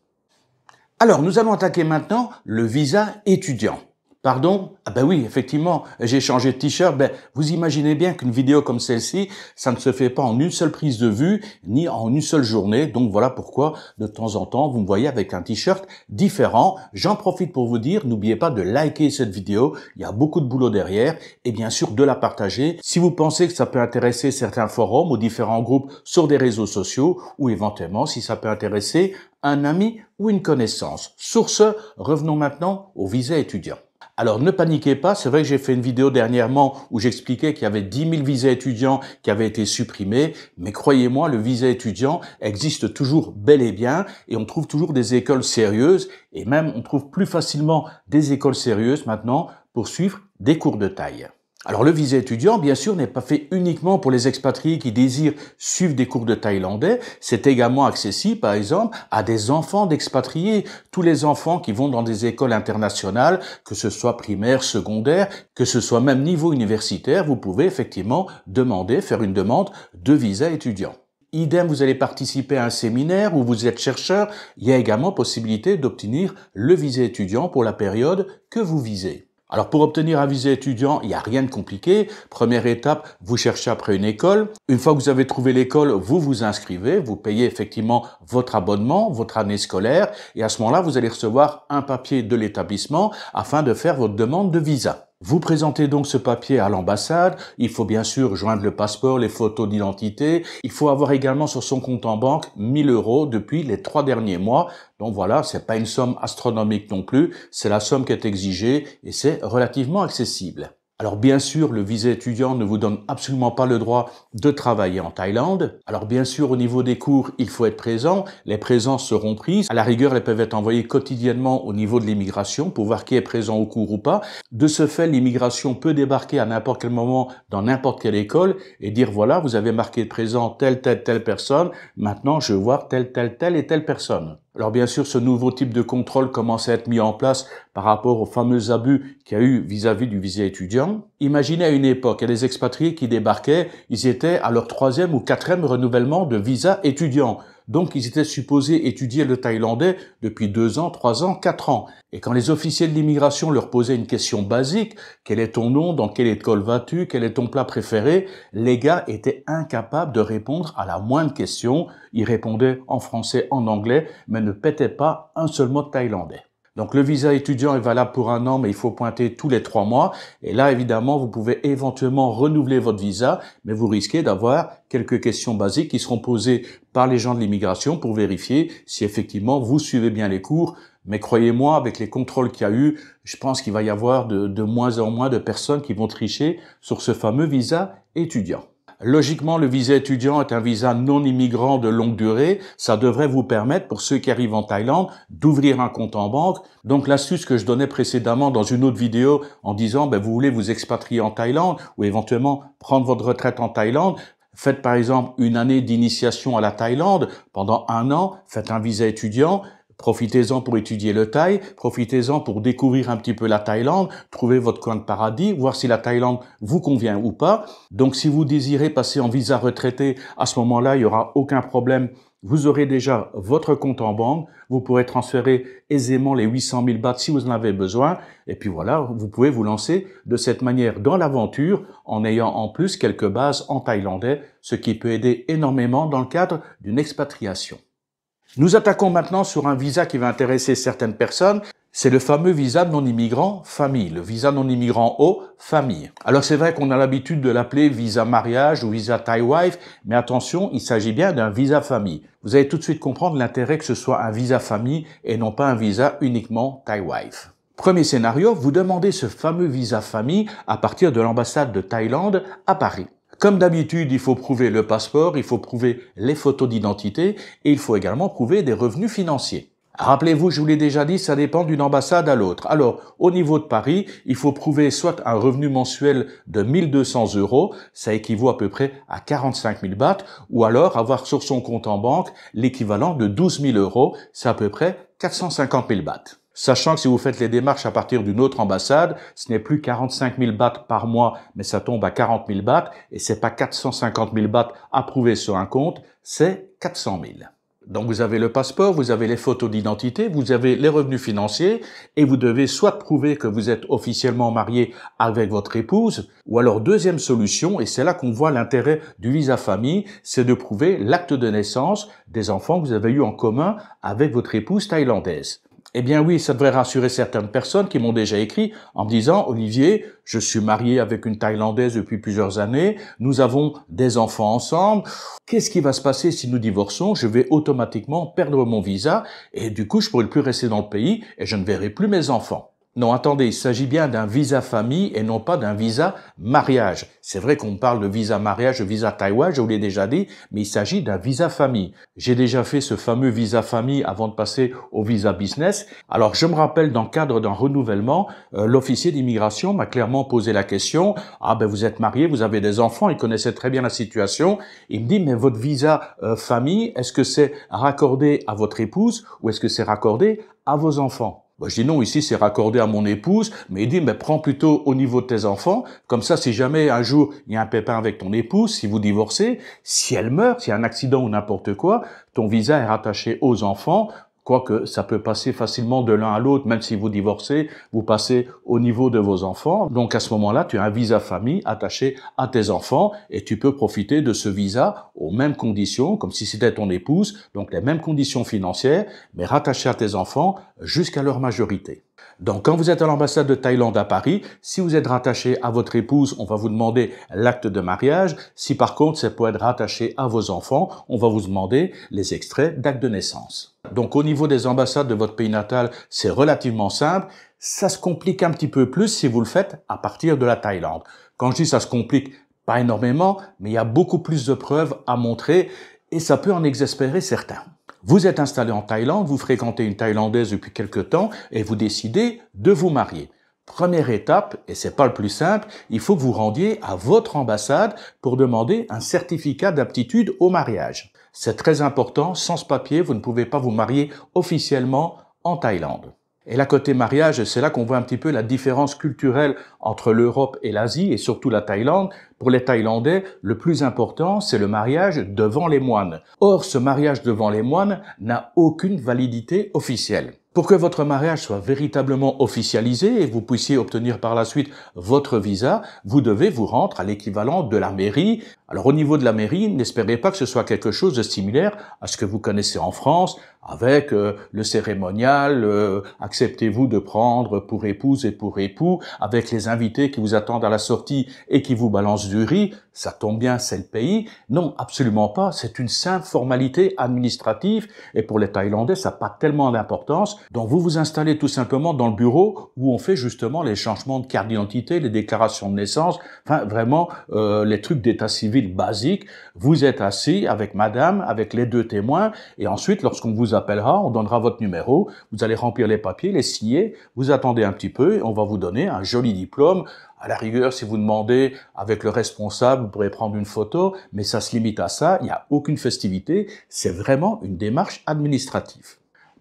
Alors, nous allons attaquer maintenant le visa étudiant. Pardon? Ah ben oui, effectivement, j'ai changé de t-shirt. Ben, vous imaginez bien qu'une vidéo comme celle-ci, ça ne se fait pas en une seule prise de vue, ni en une seule journée. Donc voilà pourquoi, de temps en temps, vous me voyez avec un t-shirt différent. J'en profite pour vous dire, n'oubliez pas de liker cette vidéo. Il y a beaucoup de boulot derrière. Et bien sûr, de la partager. Si vous pensez que ça peut intéresser certains forums ou différents groupes sur des réseaux sociaux, ou éventuellement, si ça peut intéresser un ami ou une connaissance. Sur ce, revenons maintenant au visa étudiant. Alors ne paniquez pas, c'est vrai que j'ai fait une vidéo dernièrement où j'expliquais qu'il y avait 10 000 visas étudiants qui avaient été supprimés, mais croyez-moi, le visa étudiant existe toujours bel et bien et on trouve toujours des écoles sérieuses et même on trouve plus facilement des écoles sérieuses maintenant pour suivre des cours de thaï. Alors le visa étudiant, bien sûr, n'est pas fait uniquement pour les expatriés qui désirent suivre des cours de thaïlandais. C'est également accessible, par exemple, à des enfants d'expatriés. Tous les enfants qui vont dans des écoles internationales, que ce soit primaire, secondaire, que ce soit même niveau universitaire, vous pouvez effectivement faire une demande de visa étudiant. Idem, vous allez participer à un séminaire où vous êtes chercheur, il y a également possibilité d'obtenir le visa étudiant pour la période que vous visez. Alors pour obtenir un visa étudiant, il n'y a rien de compliqué. Première étape, vous cherchez après une école. Une fois que vous avez trouvé l'école, vous vous inscrivez, vous payez effectivement votre abonnement, votre année scolaire et à ce moment-là, vous allez recevoir un papier de l'établissement afin de faire votre demande de visa. Vous présentez donc ce papier à l'ambassade, il faut bien sûr joindre le passeport, les photos d'identité, il faut avoir également sur son compte en banque 1 000 € depuis les 3 derniers mois. Donc voilà, c'est pas une somme astronomique non plus, c'est la somme qui est exigée et c'est relativement accessible. Alors bien sûr, le visa étudiant ne vous donne absolument pas le droit de travailler en Thaïlande. Alors bien sûr, au niveau des cours, il faut être présent. Les présences seront prises. À la rigueur, elles peuvent être envoyées quotidiennement au niveau de l'immigration pour voir qui est présent au cours ou pas. De ce fait, l'immigration peut débarquer à n'importe quel moment dans n'importe quelle école et dire voilà, vous avez marqué de présent telle personne. Maintenant, je veux voir telle et telle personne. Alors bien sûr, ce nouveau type de contrôle commence à être mis en place par rapport aux fameux abus qu'il y a eu vis-à-vis du visa étudiant. Imaginez à une époque, il y a des expatriés qui débarquaient, ils étaient à leur 3e ou 4e renouvellement de visa étudiant. Donc, ils étaient supposés étudier le thaïlandais depuis 2 ans, 3 ans, 4 ans. Et quand les officiels de l'immigration leur posaient une question basique, quel est ton nom, dans quelle école vas-tu, quel est ton plat préféré, les gars étaient incapables de répondre à la moindre question. Ils répondaient en français, en anglais, mais ne pétaient pas un seul mot de thaïlandais. Donc le visa étudiant est valable pour 1 an, mais il faut pointer tous les 3 mois. Et là, évidemment, vous pouvez éventuellement renouveler votre visa, mais vous risquez d'avoir quelques questions basiques qui seront posées par les gens de l'immigration pour vérifier si effectivement vous suivez bien les cours. Mais croyez-moi, avec les contrôles qu'il y a eu, je pense qu'il va y avoir de moins en moins de personnes qui vont tricher sur ce fameux visa étudiant. Logiquement, le visa étudiant est un visa non immigrant de longue durée. Ça devrait vous permettre, pour ceux qui arrivent en Thaïlande, d'ouvrir un compte en banque. Donc, l'astuce que je donnais précédemment dans une autre vidéo en disant, vous voulez vous expatrier en Thaïlande ou éventuellement prendre votre retraite en Thaïlande, faites par exemple une année d'initiation à la Thaïlande. Pendant 1 an, faites un visa étudiant. Profitez-en pour étudier le thaï, profitez-en pour découvrir un petit peu la Thaïlande, trouver votre coin de paradis, voir si la Thaïlande vous convient ou pas. Donc si vous désirez passer en visa retraité, à ce moment-là, il n'y aura aucun problème. Vous aurez déjà votre compte en banque, vous pourrez transférer aisément les 800 000 bahts si vous en avez besoin. Et puis voilà, vous pouvez vous lancer de cette manière dans l'aventure en ayant en plus quelques bases en thaïlandais, ce qui peut aider énormément dans le cadre d'une expatriation. Nous attaquons maintenant sur un visa qui va intéresser certaines personnes. C'est le fameux visa non-immigrant famille, le visa non-immigrant O, famille. Alors c'est vrai qu'on a l'habitude de l'appeler visa mariage ou visa Thai wife, mais attention, il s'agit bien d'un visa famille. Vous allez tout de suite comprendre l'intérêt que ce soit un visa famille et non pas un visa uniquement Thai wife. Premier scénario, vous demandez ce fameux visa famille à partir de l'ambassade de Thaïlande à Paris. Comme d'habitude, il faut prouver le passeport, il faut prouver les photos d'identité et il faut également prouver des revenus financiers. Rappelez-vous, je vous l'ai déjà dit, ça dépend d'une ambassade à l'autre. Alors, au niveau de Paris, il faut prouver soit un revenu mensuel de 1 200 €, ça équivaut à peu près à 45 000 bahts, ou alors avoir sur son compte en banque l'équivalent de 12 000 €, c'est à peu près 450 000 bahts. Sachant que si vous faites les démarches à partir d'une autre ambassade, ce n'est plus 45 000 bahts par mois, mais ça tombe à 40 000 bahts, et c'est pas 450 000 bahts approuvés sur un compte, c'est 400 000. Donc vous avez le passeport, vous avez les photos d'identité, vous avez les revenus financiers, et vous devez soit prouver que vous êtes officiellement marié avec votre épouse, ou alors deuxième solution, et c'est là qu'on voit l'intérêt du visa famille, c'est de prouver l'acte de naissance des enfants que vous avez eu en commun avec votre épouse thaïlandaise. Eh bien oui, ça devrait rassurer certaines personnes qui m'ont déjà écrit en me disant « Olivier, je suis marié avec une Thaïlandaise depuis plusieurs années, nous avons des enfants ensemble. Qu'est-ce qui va se passer si nous divorçons? Je vais automatiquement perdre mon visa et du coup, je pourrai plus rester dans le pays et je ne verrai plus mes enfants. » Non, attendez, il s'agit bien d'un visa famille et non pas d'un visa mariage. C'est vrai qu'on parle de visa mariage, de visa Taïwan, je vous l'ai déjà dit, mais il s'agit d'un visa famille. J'ai déjà fait ce fameux visa famille avant de passer au visa business. Alors, je me rappelle, dans le cadre d'un renouvellement, l'officier d'immigration m'a clairement posé la question, « Ah ben vous êtes marié, vous avez des enfants », il connaissait très bien la situation. Il me dit, « Mais votre visa famille, est-ce que c'est raccordé à votre épouse ou est-ce que c'est raccordé à vos enfants ?» Je dis non, ici c'est raccordé à mon épouse, mais il dit, mais prends plutôt au niveau de tes enfants, comme ça si jamais un jour il y a un pépin avec ton épouse, si vous divorcez, si elle meurt, s'il y a un accident ou n'importe quoi, ton visa est rattaché aux enfants, quoique ça peut passer facilement de l'un à l'autre, même si vous divorcez, vous passez au niveau de vos enfants. Donc à ce moment-là, tu as un visa famille attaché à tes enfants et tu peux profiter de ce visa aux mêmes conditions, comme si c'était ton épouse, donc les mêmes conditions financières, mais rattaché à tes enfants jusqu'à leur majorité. Donc, quand vous êtes à l'ambassade de Thaïlande à Paris, si vous êtes rattaché à votre épouse, on va vous demander l'acte de mariage. Si par contre, c'est pour être rattaché à vos enfants, on va vous demander les extraits d'acte de naissance. Donc, au niveau des ambassades de votre pays natal, c'est relativement simple. Ça se complique un petit peu plus si vous le faites à partir de la Thaïlande. Quand je dis ça se complique, pas énormément, mais il y a beaucoup plus de preuves à montrer et ça peut en exaspérer certains. Vous êtes installé en Thaïlande, vous fréquentez une Thaïlandaise depuis quelque temps et vous décidez de vous marier. Première étape, et c'est pas le plus simple, il faut que vous rendiez à votre ambassade pour demander un certificat d'aptitude au mariage. C'est très important, sans ce papier, vous ne pouvez pas vous marier officiellement en Thaïlande. Et là, côté mariage, c'est là qu'on voit un petit peu la différence culturelle entre l'Europe et l'Asie, et surtout la Thaïlande. Pour les Thaïlandais, le plus important, c'est le mariage devant les moines. Or, ce mariage devant les moines n'a aucune validité officielle. Pour que votre mariage soit véritablement officialisé et vous puissiez obtenir par la suite votre visa, vous devez vous rendre à l'équivalent de la mairie. Alors au niveau de la mairie, n'espérez pas que ce soit quelque chose de similaire à ce que vous connaissez en France, avec le cérémonial, acceptez-vous de prendre pour épouse et pour époux, avec les invités qui vous attendent à la sortie et qui vous balancent du riz, ça tombe bien, c'est le pays. Non, absolument pas, c'est une simple formalité administrative et pour les Thaïlandais, ça n'a pas tellement d'importance. Donc vous vous installez tout simplement dans le bureau où on fait justement les changements de carte d'identité, les déclarations de naissance, enfin vraiment les trucs d'état civil basiques. Vous êtes assis avec madame, avec les deux témoins et ensuite lorsqu'on vous appellera, on donnera votre numéro, vous allez remplir les papiers, les signer, vous attendez un petit peu et on va vous donner un joli diplôme. À la rigueur, si vous demandez avec le responsable, vous pourrez prendre une photo, mais ça se limite à ça, il n'y a aucune festivité, c'est vraiment une démarche administrative.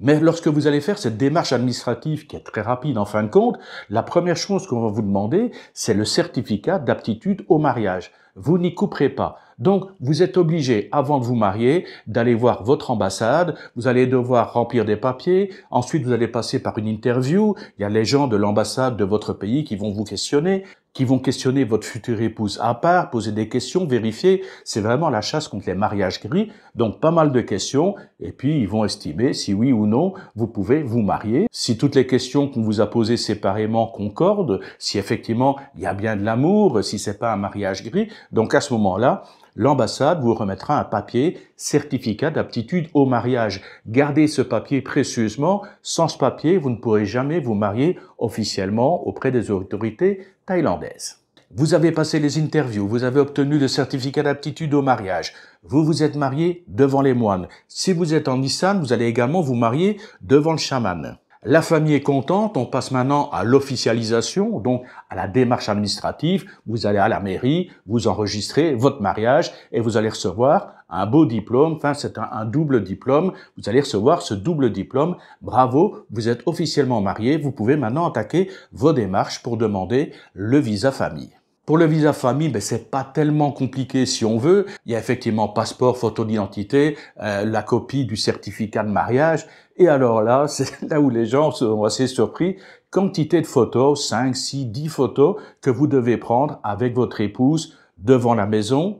Mais lorsque vous allez faire cette démarche administrative qui est très rapide en fin de compte, la première chose qu'on va vous demander, c'est le certificat d'aptitude au mariage. Vous n'y couperez pas. Donc, vous êtes obligé, avant de vous marier, d'aller voir votre ambassade, vous allez devoir remplir des papiers, ensuite vous allez passer par une interview, il y a les gens de l'ambassade de votre pays qui vont vous questionner, qui vont questionner votre future épouse à part, poser des questions, vérifier, c'est vraiment la chasse contre les mariages gris, donc pas mal de questions, et puis ils vont estimer si oui ou non vous pouvez vous marier. Si toutes les questions qu'on vous a posées séparément concordent, si effectivement il y a bien de l'amour, si c'est pas un mariage gris, donc à ce moment-là, l'ambassade vous remettra un papier, certificat d'aptitude au mariage. Gardez ce papier précieusement. Sans ce papier, vous ne pourrez jamais vous marier officiellement auprès des autorités thaïlandaises. Vous avez passé les interviews, vous avez obtenu le certificat d'aptitude au mariage. Vous vous êtes marié devant les moines. Si vous êtes en Isan, vous allez également vous marier devant le chaman. La famille est contente, on passe maintenant à l'officialisation, donc à la démarche administrative. Vous allez à la mairie, vous enregistrez votre mariage et vous allez recevoir un beau diplôme, enfin c'est un double diplôme. Vous allez recevoir ce double diplôme. Bravo, vous êtes officiellement marié, vous pouvez maintenant attaquer vos démarches pour demander le visa famille. Pour le visa famille, c'est pas tellement compliqué si on veut. Il y a effectivement passeport, photo d'identité, la copie du certificat de mariage. Et alors là, c'est là où les gens sont assez surpris. Quantité de photos, 5, 6, 10 photos que vous devez prendre avec votre épouse devant la maison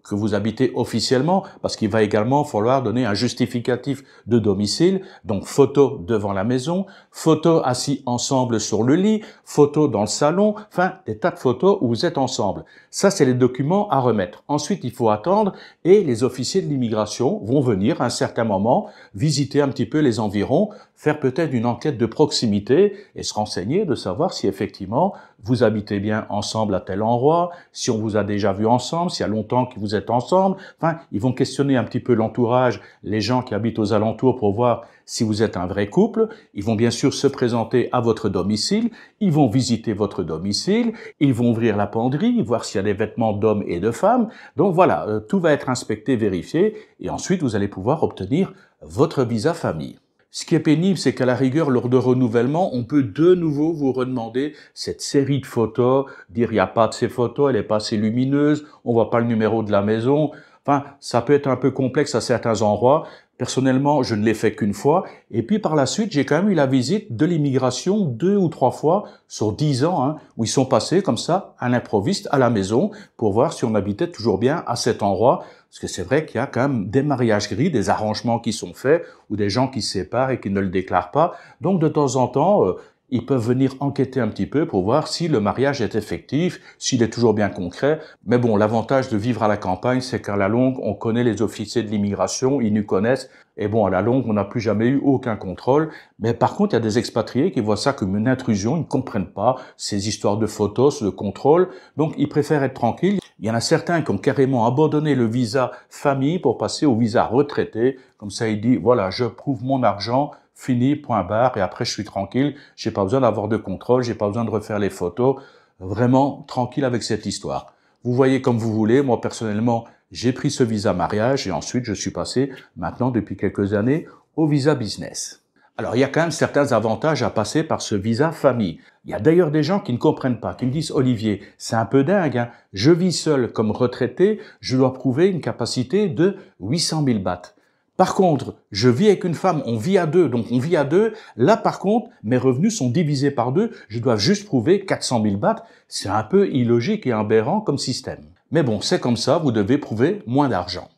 que vous habitez officiellement, parce qu'il va également falloir donner un justificatif de domicile, donc photo devant la maison, photo assis ensemble sur le lit, photo dans le salon, enfin des tas de photos où vous êtes ensemble. Ça, c'est les documents à remettre. Ensuite, il faut attendre et les officiers de l'immigration vont venir à un certain moment visiter un petit peu les environs, faire peut-être une enquête de proximité et se renseigner de savoir si effectivement vous habitez bien ensemble à tel endroit, si on vous a déjà vu ensemble, s'il y a longtemps que vous êtes ensemble. Enfin, ils vont questionner un petit peu l'entourage, les gens qui habitent aux alentours pour voir si vous êtes un vrai couple. Ils vont bien sûr se présenter à votre domicile, ils vont visiter votre domicile, ils vont ouvrir la penderie, voir s'il y a des vêtements d'hommes et de femmes. Donc voilà, tout va être inspecté, vérifié et ensuite vous allez pouvoir obtenir votre visa famille. Ce qui est pénible, c'est qu'à la rigueur, lors de renouvellement, on peut de nouveau vous redemander cette série de photos, dire il n'y a pas de ces photos, elle est pas assez lumineuse, on voit pas le numéro de la maison. Enfin, ça peut être un peu complexe à certains endroits. Personnellement, je ne l'ai fait qu'une fois. Et puis par la suite, j'ai quand même eu la visite de l'immigration 2 ou 3 fois sur 10 ans, où ils sont passés comme ça, à l'improviste, à la maison, pour voir si on habitait toujours bien à cet endroit. Parce que c'est vrai qu'il y a quand même des mariages gris, des arrangements qui sont faits, ou des gens qui se séparent et qui ne le déclarent pas. Donc de temps en temps, ils peuvent venir enquêter un petit peu pour voir si le mariage est effectif, s'il est toujours bien concret. Mais bon, l'avantage de vivre à la campagne, c'est qu'à la longue, on connaît les officiers de l'immigration, ils nous connaissent. Et bon, à la longue, on n'a plus jamais eu aucun contrôle. Mais par contre, il y a des expatriés qui voient ça comme une intrusion, ils ne comprennent pas ces histoires de photos, de contrôle. Donc, ils préfèrent être tranquilles. Il y en a certains qui ont carrément abandonné le visa famille pour passer au visa retraité. Comme ça, il dit, voilà, je prouve mon argent, fini, point barre, et après je suis tranquille, j'ai pas besoin d'avoir de contrôle, j'ai pas besoin de refaire les photos, vraiment tranquille avec cette histoire. Vous voyez comme vous voulez, moi personnellement, j'ai pris ce visa mariage et ensuite je suis passé, maintenant depuis quelques années, au visa business. Alors, il y a quand même certains avantages à passer par ce visa famille. Il y a d'ailleurs des gens qui ne comprennent pas, qui me disent « Olivier, c'est un peu dingue, hein. Je vis seul comme retraité, je dois prouver une capacité de 800 000 bahts. Par contre, je vis avec une femme, on vit à deux, donc on vit à deux. Là, par contre, mes revenus sont divisés par deux, je dois juste prouver 400 000 bahts. C'est un peu illogique et aberrant comme système. Mais bon, c'est comme ça, vous devez prouver moins d'argent.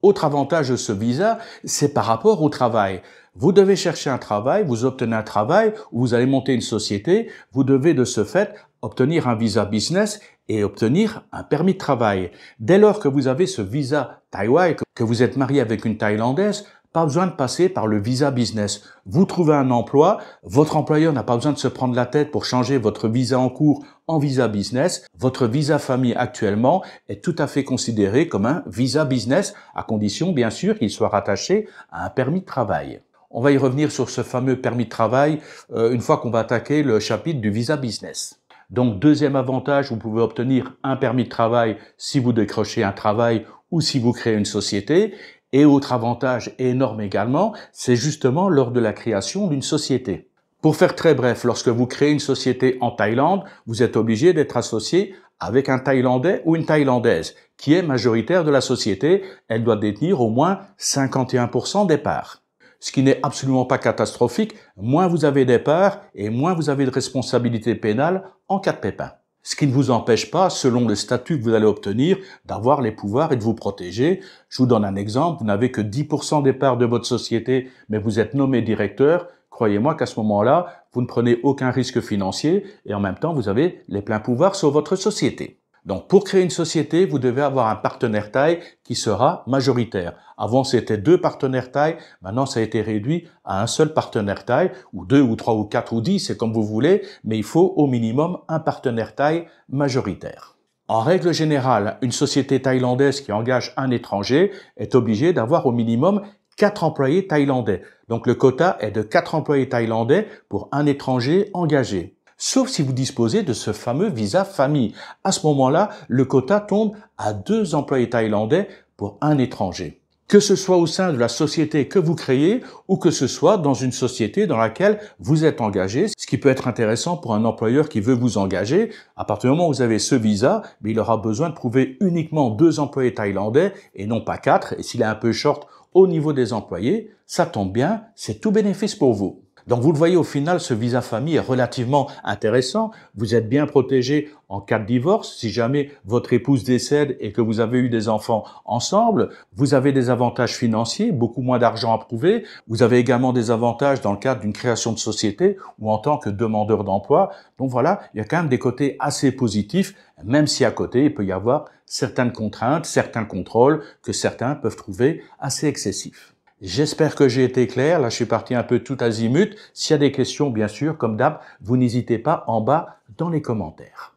Autre avantage de ce visa, c'est par rapport au travail. Vous devez chercher un travail, vous obtenez un travail, ou vous allez monter une société, vous devez de ce fait obtenir un visa business et obtenir un permis de travail. Dès lors que vous avez ce visa Thaïwai, que vous êtes marié avec une Thaïlandaise, pas besoin de passer par le visa business. Vous trouvez un emploi, votre employeur n'a pas besoin de se prendre la tête pour changer votre visa en cours en visa business. Votre visa famille actuellement est tout à fait considéré comme un visa business, à condition bien sûr qu'il soit rattaché à un permis de travail. On va y revenir sur ce fameux permis de travail une fois qu'on va attaquer le chapitre du visa business. Donc deuxième avantage, vous pouvez obtenir un permis de travail si vous décrochez un travail ou si vous créez une société. Et autre avantage énorme également, c'est justement lors de la création d'une société. Pour faire très bref, lorsque vous créez une société en Thaïlande, vous êtes obligé d'être associé avec un Thaïlandais ou une Thaïlandaise qui est majoritaire de la société. Elle doit détenir au moins 51% des parts. Ce qui n'est absolument pas catastrophique, moins vous avez des parts et moins vous avez de responsabilité pénale en cas de pépin. Ce qui ne vous empêche pas, selon le statut que vous allez obtenir, d'avoir les pouvoirs et de vous protéger. Je vous donne un exemple, vous n'avez que 10% des parts de votre société, mais vous êtes nommé directeur. Croyez-moi qu'à ce moment-là, vous ne prenez aucun risque financier et en même temps, vous avez les pleins pouvoirs sur votre société. Donc, pour créer une société, vous devez avoir un partenaire Thaï qui sera majoritaire. Avant, c'était 2 partenaires Thaï. Maintenant, ça a été réduit à un seul partenaire Thaï, ou 2, ou 3, ou 4, ou 10, c'est comme vous voulez. Mais il faut au minimum un partenaire Thaï majoritaire. En règle générale, une société thaïlandaise qui engage un étranger est obligée d'avoir au minimum 4 employés thaïlandais. Donc, le quota est de 4 employés thaïlandais pour un étranger engagé. Sauf si vous disposez de ce fameux visa famille. À ce moment-là, le quota tombe à 2 employés thaïlandais pour un étranger. Que ce soit au sein de la société que vous créez ou que ce soit dans une société dans laquelle vous êtes engagé, ce qui peut être intéressant pour un employeur qui veut vous engager. À partir du moment où vous avez ce visa, il aura besoin de prouver uniquement 2 employés thaïlandais et non pas 4. Et s'il est un peu short au niveau des employés, ça tombe bien, c'est tout bénéfice pour vous. Donc vous le voyez, au final, ce visa famille est relativement intéressant. Vous êtes bien protégé en cas de divorce. Si jamais votre épouse décède et que vous avez eu des enfants ensemble, vous avez des avantages financiers, beaucoup moins d'argent à prouver. Vous avez également des avantages dans le cadre d'une création de société ou en tant que demandeur d'emploi. Donc voilà, il y a quand même des côtés assez positifs, même si à côté, il peut y avoir certaines contraintes, certains contrôles que certains peuvent trouver assez excessifs. J'espère que j'ai été clair. Là, je suis parti un peu tout azimut. S'il y a des questions, bien sûr, comme d'hab, vous n'hésitez pas en bas dans les commentaires.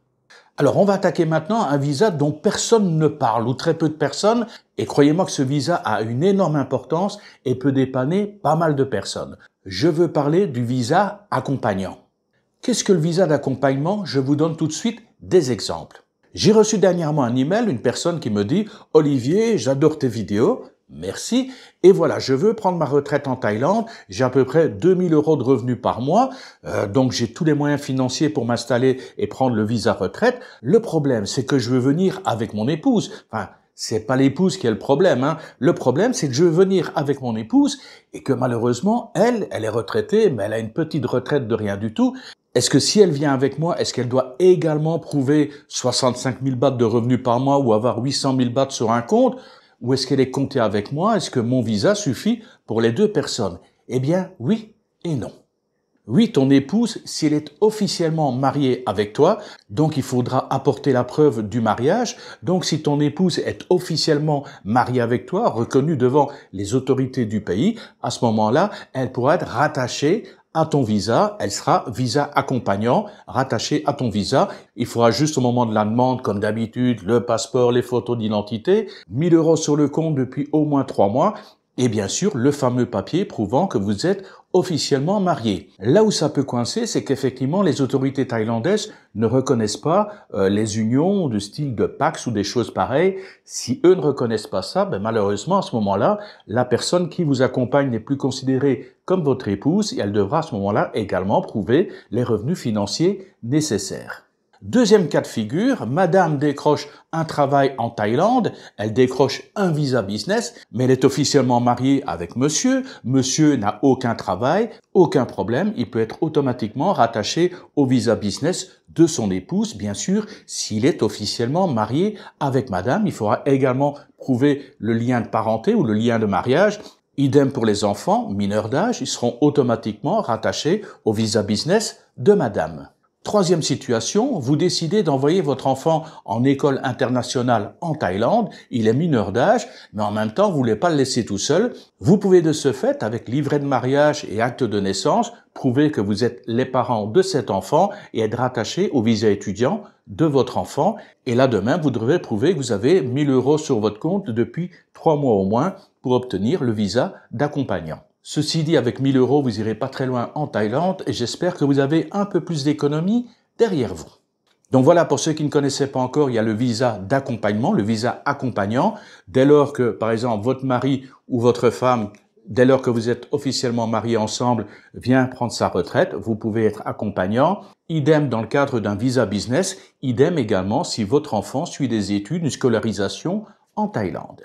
Alors, on va attaquer maintenant un visa dont personne ne parle, ou très peu de personnes. Et croyez-moi que ce visa a une énorme importance et peut dépanner pas mal de personnes. Je veux parler du visa accompagnant. Qu'est-ce que le visa d'accompagnement? Je vous donne tout de suite des exemples. J'ai reçu dernièrement un email, une personne qui me dit « Olivier, j'adore tes vidéos. » Merci. Et voilà, je veux prendre ma retraite en Thaïlande. J'ai à peu près 2000 € de revenus par mois. Donc, j'ai tous les moyens financiers pour m'installer et prendre le visa retraite. Le problème, c'est que je veux venir avec mon épouse. Enfin, c'est pas l'épouse qui est le problème, hein. Le problème, c'est que je veux venir avec mon épouse et que malheureusement, elle est retraitée, mais elle a une petite retraite de rien du tout. Est-ce que si elle vient avec moi, est-ce qu'elle doit également prouver 65 000 bahts de revenus par mois ou avoir 800 000 bahts sur un compte? Ou est-ce qu'elle est comptée avec moi? Est-ce que mon visa suffit pour les 2 personnes? Eh bien, oui et non. Oui, ton épouse, si elle est officiellement mariée avec toi, donc il faudra apporter la preuve du mariage. Donc si ton épouse est officiellement mariée avec toi, reconnue devant les autorités du pays, à ce moment-là, elle pourra être rattachée à ton visa, elle sera visa accompagnant, rattaché à ton visa. Il faudra juste au moment de la demande, comme d'habitude, le passeport, les photos d'identité, 1000 € sur le compte depuis au moins 3 mois, et bien sûr le fameux papier prouvant que vous êtes officiellement marié. Là où ça peut coincer, c'est qu'effectivement, les autorités thaïlandaises ne reconnaissent pas les unions de style de Pax ou des choses pareilles. Si eux ne reconnaissent pas ça, malheureusement, à ce moment-là, la personne qui vous accompagne n'est plus considérée comme votre épouse et elle devra à ce moment-là également prouver les revenus financiers nécessaires. Deuxième cas de figure, madame décroche un travail en Thaïlande, elle décroche un visa business, mais elle est officiellement mariée avec monsieur. Monsieur n'a aucun travail, aucun problème, il peut être automatiquement rattaché au visa business de son épouse, bien sûr, s'il est officiellement marié avec madame. Il faudra également prouver le lien de parenté ou le lien de mariage. Idem pour les enfants mineurs d'âge, ils seront automatiquement rattachés au visa business de madame. Troisième situation, vous décidez d'envoyer votre enfant en école internationale en Thaïlande, il est mineur d'âge, mais en même temps, vous voulez pas le laisser tout seul. Vous pouvez de ce fait, avec livret de mariage et acte de naissance, prouver que vous êtes les parents de cet enfant et être rattaché au visa étudiant de votre enfant. Et là, demain, vous devrez prouver que vous avez 1 000 € sur votre compte depuis 3 mois au moins pour obtenir le visa d'accompagnant. Ceci dit, avec 1 000 €, vous irez pas très loin en Thaïlande et j'espère que vous avez un peu plus d'économie derrière vous. Donc voilà, pour ceux qui ne connaissaient pas encore, il y a le visa d'accompagnement, le visa accompagnant. Dès lors que, par exemple, votre mari ou votre femme, dès lors que vous êtes officiellement mariés ensemble, vient prendre sa retraite, vous pouvez être accompagnant. Idem dans le cadre d'un visa business, idem également si votre enfant suit des études, une scolarisation en Thaïlande.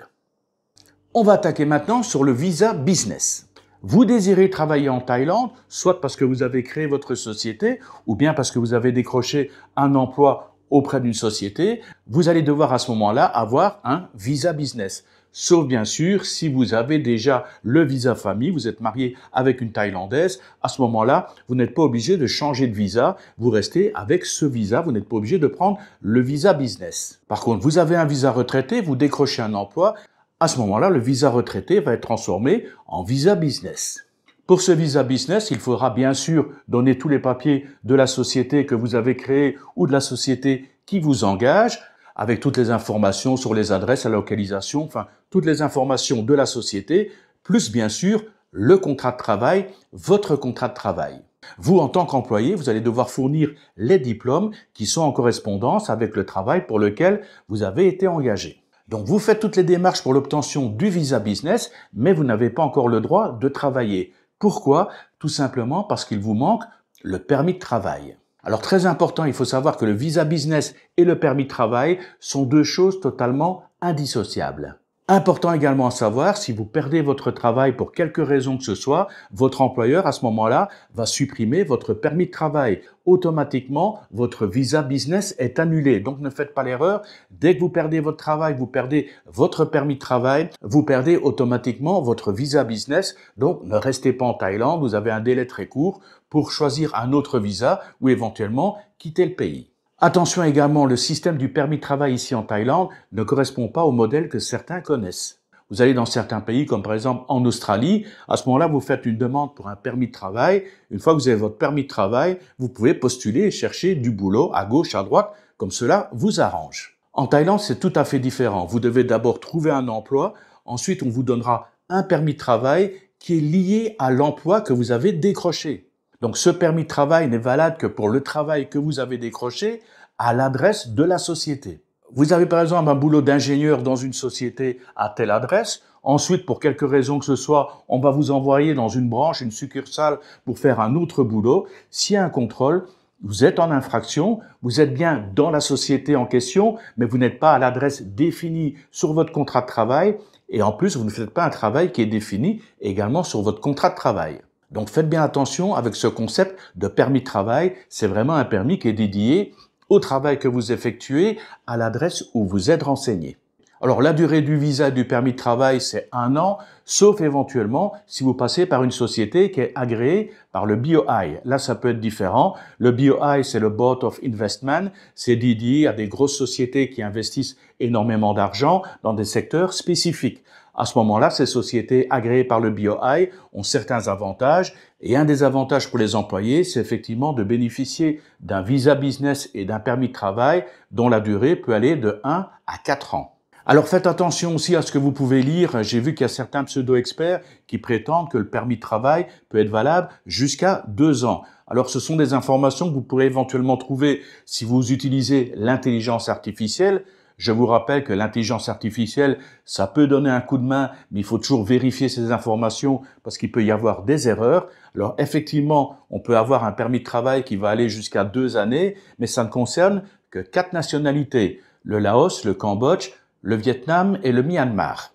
On va attaquer maintenant sur le visa business. Vous désirez travailler en Thaïlande, soit parce que vous avez créé votre société, ou bien parce que vous avez décroché un emploi auprès d'une société, vous allez devoir à ce moment-là avoir un visa business. Sauf bien sûr, si vous avez déjà le visa famille, vous êtes marié avec une Thaïlandaise, à ce moment-là, vous n'êtes pas obligé de changer de visa, vous restez avec ce visa, vous n'êtes pas obligé de prendre le visa business. Par contre, vous avez un visa retraité, vous décrochez un emploi, à ce moment-là, le visa retraité va être transformé en visa business. Pour ce visa business, il faudra bien sûr donner tous les papiers de la société que vous avez créée ou de la société qui vous engage, avec toutes les informations sur les adresses, la localisation, enfin, toutes les informations de la société, plus bien sûr le contrat de travail, votre contrat de travail. Vous, en tant qu'employé, vous allez devoir fournir les diplômes qui sont en correspondance avec le travail pour lequel vous avez été engagé. Donc, vous faites toutes les démarches pour l'obtention du visa business, mais vous n'avez pas encore le droit de travailler. Pourquoi? Tout simplement parce qu'il vous manque le permis de travail. Alors, très important, il faut savoir que le visa business et le permis de travail sont deux choses totalement indissociables. Important également à savoir, si vous perdez votre travail pour quelque raison que ce soit, votre employeur, à ce moment-là, va supprimer votre permis de travail. Automatiquement, votre visa business est annulé. Donc, ne faites pas l'erreur. Dès que vous perdez votre travail, vous perdez votre permis de travail, vous perdez automatiquement votre visa business. Donc, ne restez pas en Thaïlande. Vous avez un délai très court pour choisir un autre visa ou éventuellement quitter le pays. Attention également, le système du permis de travail ici en Thaïlande ne correspond pas au modèle que certains connaissent. Vous allez dans certains pays, comme par exemple en Australie, à ce moment-là, vous faites une demande pour un permis de travail. Une fois que vous avez votre permis de travail, vous pouvez postuler et chercher du boulot à gauche, à droite, comme cela vous arrange. En Thaïlande, c'est tout à fait différent. Vous devez d'abord trouver un emploi, ensuite on vous donnera un permis de travail qui est lié à l'emploi que vous avez décroché. Donc, ce permis de travail n'est valable que pour le travail que vous avez décroché à l'adresse de la société. Vous avez par exemple un boulot d'ingénieur dans une société à telle adresse. Ensuite, pour quelque raison que ce soit, on va vous envoyer dans une branche, une succursale pour faire un autre boulot. S'il y a un contrôle, vous êtes en infraction, vous êtes bien dans la société en question, mais vous n'êtes pas à l'adresse définie sur votre contrat de travail. Et en plus, vous ne faites pas un travail qui est défini également sur votre contrat de travail. Donc, faites bien attention avec ce concept de permis de travail. C'est vraiment un permis qui est dédié au travail que vous effectuez à l'adresse où vous êtes renseigné. Alors, la durée du visa et du permis de travail, c'est 1 an, sauf éventuellement si vous passez par une société qui est agréée par le BOI. Là, ça peut être différent. Le BOI, c'est le Board of Investment. C'est dédié à des grosses sociétés qui investissent énormément d'argent dans des secteurs spécifiques. À ce moment-là, ces sociétés agréées par le BOI ont certains avantages. Et un des avantages pour les employés, c'est effectivement de bénéficier d'un visa business et d'un permis de travail dont la durée peut aller de 1 à 4 ans. Alors faites attention aussi à ce que vous pouvez lire. J'ai vu qu'il y a certains pseudo-experts qui prétendent que le permis de travail peut être valable jusqu'à 2 ans. Alors ce sont des informations que vous pourrez éventuellement trouver si vous utilisez l'intelligence artificielle. Je vous rappelle que l'intelligence artificielle, ça peut donner un coup de main, mais il faut toujours vérifier ces informations parce qu'il peut y avoir des erreurs. Alors effectivement, on peut avoir un permis de travail qui va aller jusqu'à 2 années, mais ça ne concerne que 4 nationalités. Le Laos, le Cambodge, le Vietnam et le Myanmar.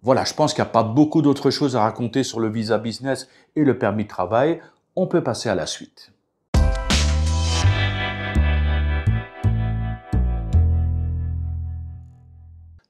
Voilà, je pense qu'il n'y a pas beaucoup d'autres choses à raconter sur le visa business et le permis de travail. On peut passer à la suite.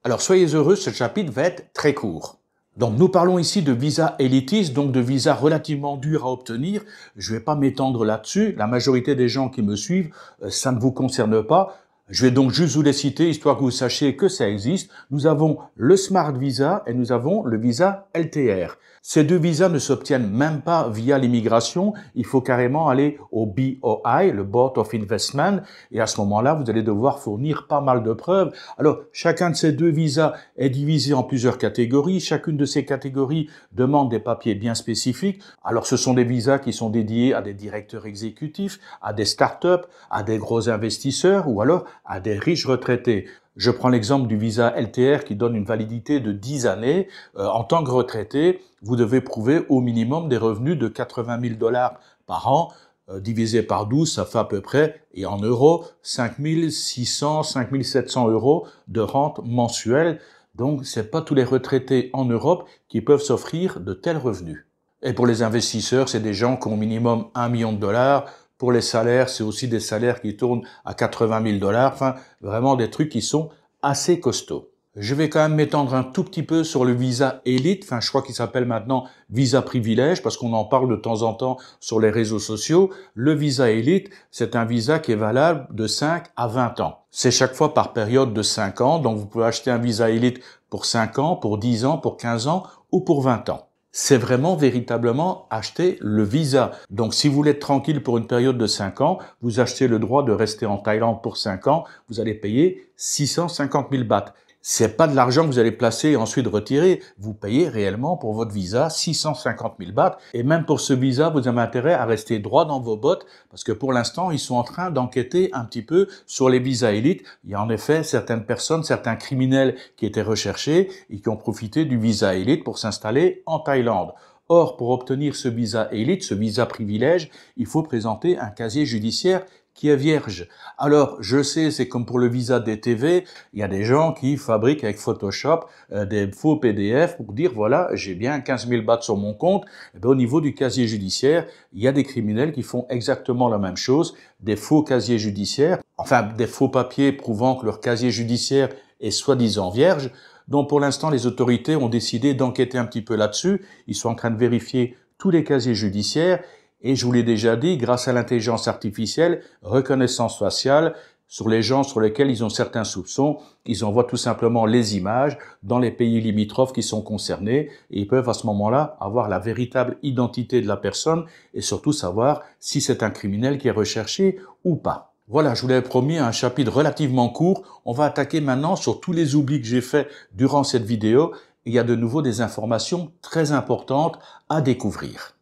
Alors soyez heureux, ce chapitre va être très court. Donc nous parlons ici de visa élitiste, donc de visa relativement dur à obtenir. Je ne vais pas m'étendre là-dessus. La majorité des gens qui me suivent, ça ne vous concerne pas. Je vais donc juste vous les citer, histoire que vous sachiez que ça existe. Nous avons le Smart Visa et nous avons le visa LTR. Ces 2 visas ne s'obtiennent même pas via l'immigration. Il faut carrément aller au BOI, le Board of Investment, et à ce moment-là, vous allez devoir fournir pas mal de preuves. Alors, chacun de ces 2 visas est divisé en plusieurs catégories. Chacune de ces catégories demande des papiers bien spécifiques. Alors, ce sont des visas qui sont dédiés à des directeurs exécutifs, à des startups, à des gros investisseurs ou alors à des riches retraités. Je prends l'exemple du visa LTR qui donne une validité de 10 années. En tant que retraité, vous devez prouver au minimum des revenus de 80 000 $ par an. Divisé par 12, ça fait à peu près, et en euros, 5 600, 5 700 € de rente mensuelle. Donc, c'est pas tous les retraités en Europe qui peuvent s'offrir de tels revenus. Et pour les investisseurs, c'est des gens qui ont au minimum 1 million de dollars. Pour les salaires, c'est aussi des salaires qui tournent à 80 000 $. Enfin, vraiment des trucs qui sont assez costauds. Je vais quand même m'étendre un tout petit peu sur le visa élite. Enfin, je crois qu'il s'appelle maintenant visa privilège parce qu'on en parle de temps en temps sur les réseaux sociaux. Le visa élite, c'est un visa qui est valable de 5 à 20 ans. C'est chaque fois par période de 5 ans. Donc, vous pouvez acheter un visa élite pour 5 ans, pour 10 ans, pour 15 ans ou pour 20 ans. C'est vraiment véritablement acheter le visa. Donc, si vous voulez être tranquille pour une période de 5 ans, vous achetez le droit de rester en Thaïlande pour 5 ans, vous allez payer 650 000 bahts. C'est pas de l'argent que vous allez placer et ensuite retirer. Vous payez réellement pour votre visa 650 000 bahts. Et même pour ce visa, vous avez intérêt à rester droit dans vos bottes parce que pour l'instant, ils sont en train d'enquêter un petit peu sur les visas élites. Il y a en effet certaines personnes, certains criminels qui étaient recherchés et qui ont profité du visa élite pour s'installer en Thaïlande. Or, pour obtenir ce visa élite, ce visa privilège, il faut présenter un casier judiciaire qui est vierge. Alors, je sais, c'est comme pour le visa DTV, il y a des gens qui fabriquent avec Photoshop des faux PDF pour dire, voilà, j'ai bien 15 000 bahts sur mon compte. Et bien, au niveau du casier judiciaire, il y a des criminels qui font exactement la même chose, des faux casiers judiciaires, enfin, des faux papiers prouvant que leur casier judiciaire est soi-disant vierge. Donc, pour l'instant, les autorités ont décidé d'enquêter un petit peu là-dessus. Ils sont en train de vérifier tous les casiers judiciaires. Et je vous l'ai déjà dit, grâce à l'intelligence artificielle, reconnaissance faciale, sur les gens sur lesquels ils ont certains soupçons, ils envoient tout simplement les images dans les pays limitrophes qui sont concernés et ils peuvent à ce moment-là avoir la véritable identité de la personne et surtout savoir si c'est un criminel qui est recherché ou pas. Voilà, je vous l'avais promis, un chapitre relativement court. On va attaquer maintenant sur tous les oublis que j'ai faits durant cette vidéo. Il y a de nouveau des informations très importantes à découvrir.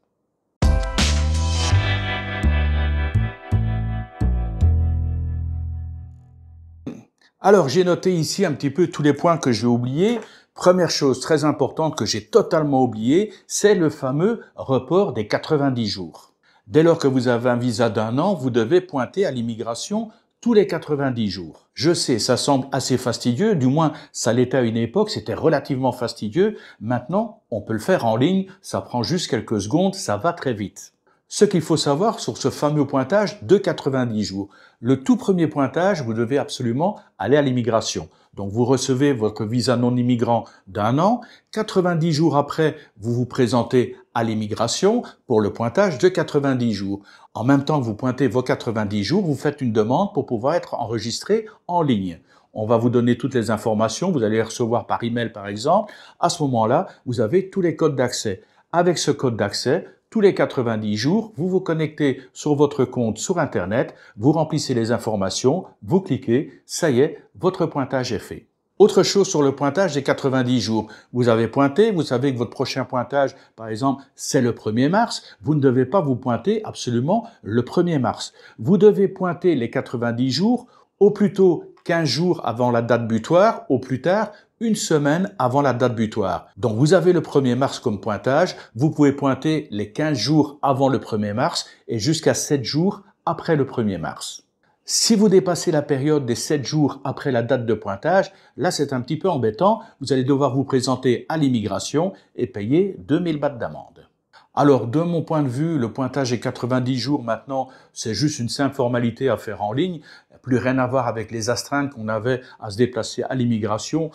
Alors, j'ai noté ici un petit peu tous les points que j'ai oubliés. Première chose très importante que j'ai totalement oubliée, c'est le fameux report des 90 jours. Dès lors que vous avez un visa d'1 an, vous devez pointer à l'immigration tous les 90 jours. Je sais, ça semble assez fastidieux, du moins ça l'était à une époque, c'était relativement fastidieux. Maintenant, on peut le faire en ligne, ça prend juste quelques secondes, ça va très vite. Ce qu'il faut savoir sur ce fameux pointage de 90 jours. Le tout premier pointage, vous devez absolument aller à l'immigration. Donc vous recevez votre visa non immigrant d'1 an. 90 jours après, vous vous présentez à l'immigration pour le pointage de 90 jours. En même temps que vous pointez vos 90 jours, vous faites une demande pour pouvoir être enregistré en ligne. On va vous donner toutes les informations, vous allez les recevoir par email par exemple. À ce moment-là, vous avez tous les codes d'accès. Avec ce code d'accès, tous les 90 jours, vous vous connectez sur votre compte sur Internet, vous remplissez les informations, vous cliquez, ça y est, votre pointage est fait. Autre chose sur le pointage des 90 jours. Vous avez pointé, vous savez que votre prochain pointage, par exemple, c'est le 1er mars. Vous ne devez pas vous pointer absolument le 1er mars. Vous devez pointer les 90 jours au plus tôt 15 jours avant la date butoir, au plus tard une semaine avant la date butoir. Donc vous avez le 1er mars comme pointage, vous pouvez pointer les 15 jours avant le 1er mars et jusqu'à 7 jours après le 1er mars. Si vous dépassez la période des 7 jours après la date de pointage, là c'est un petit peu embêtant, vous allez devoir vous présenter à l'immigration et payer 2000 bahts d'amende. Alors, de mon point de vue, le pointage est 90 jours maintenant, c'est juste une simple formalité à faire en ligne, plus rien à voir avec les astreintes qu'on avait à se déplacer à l'immigration,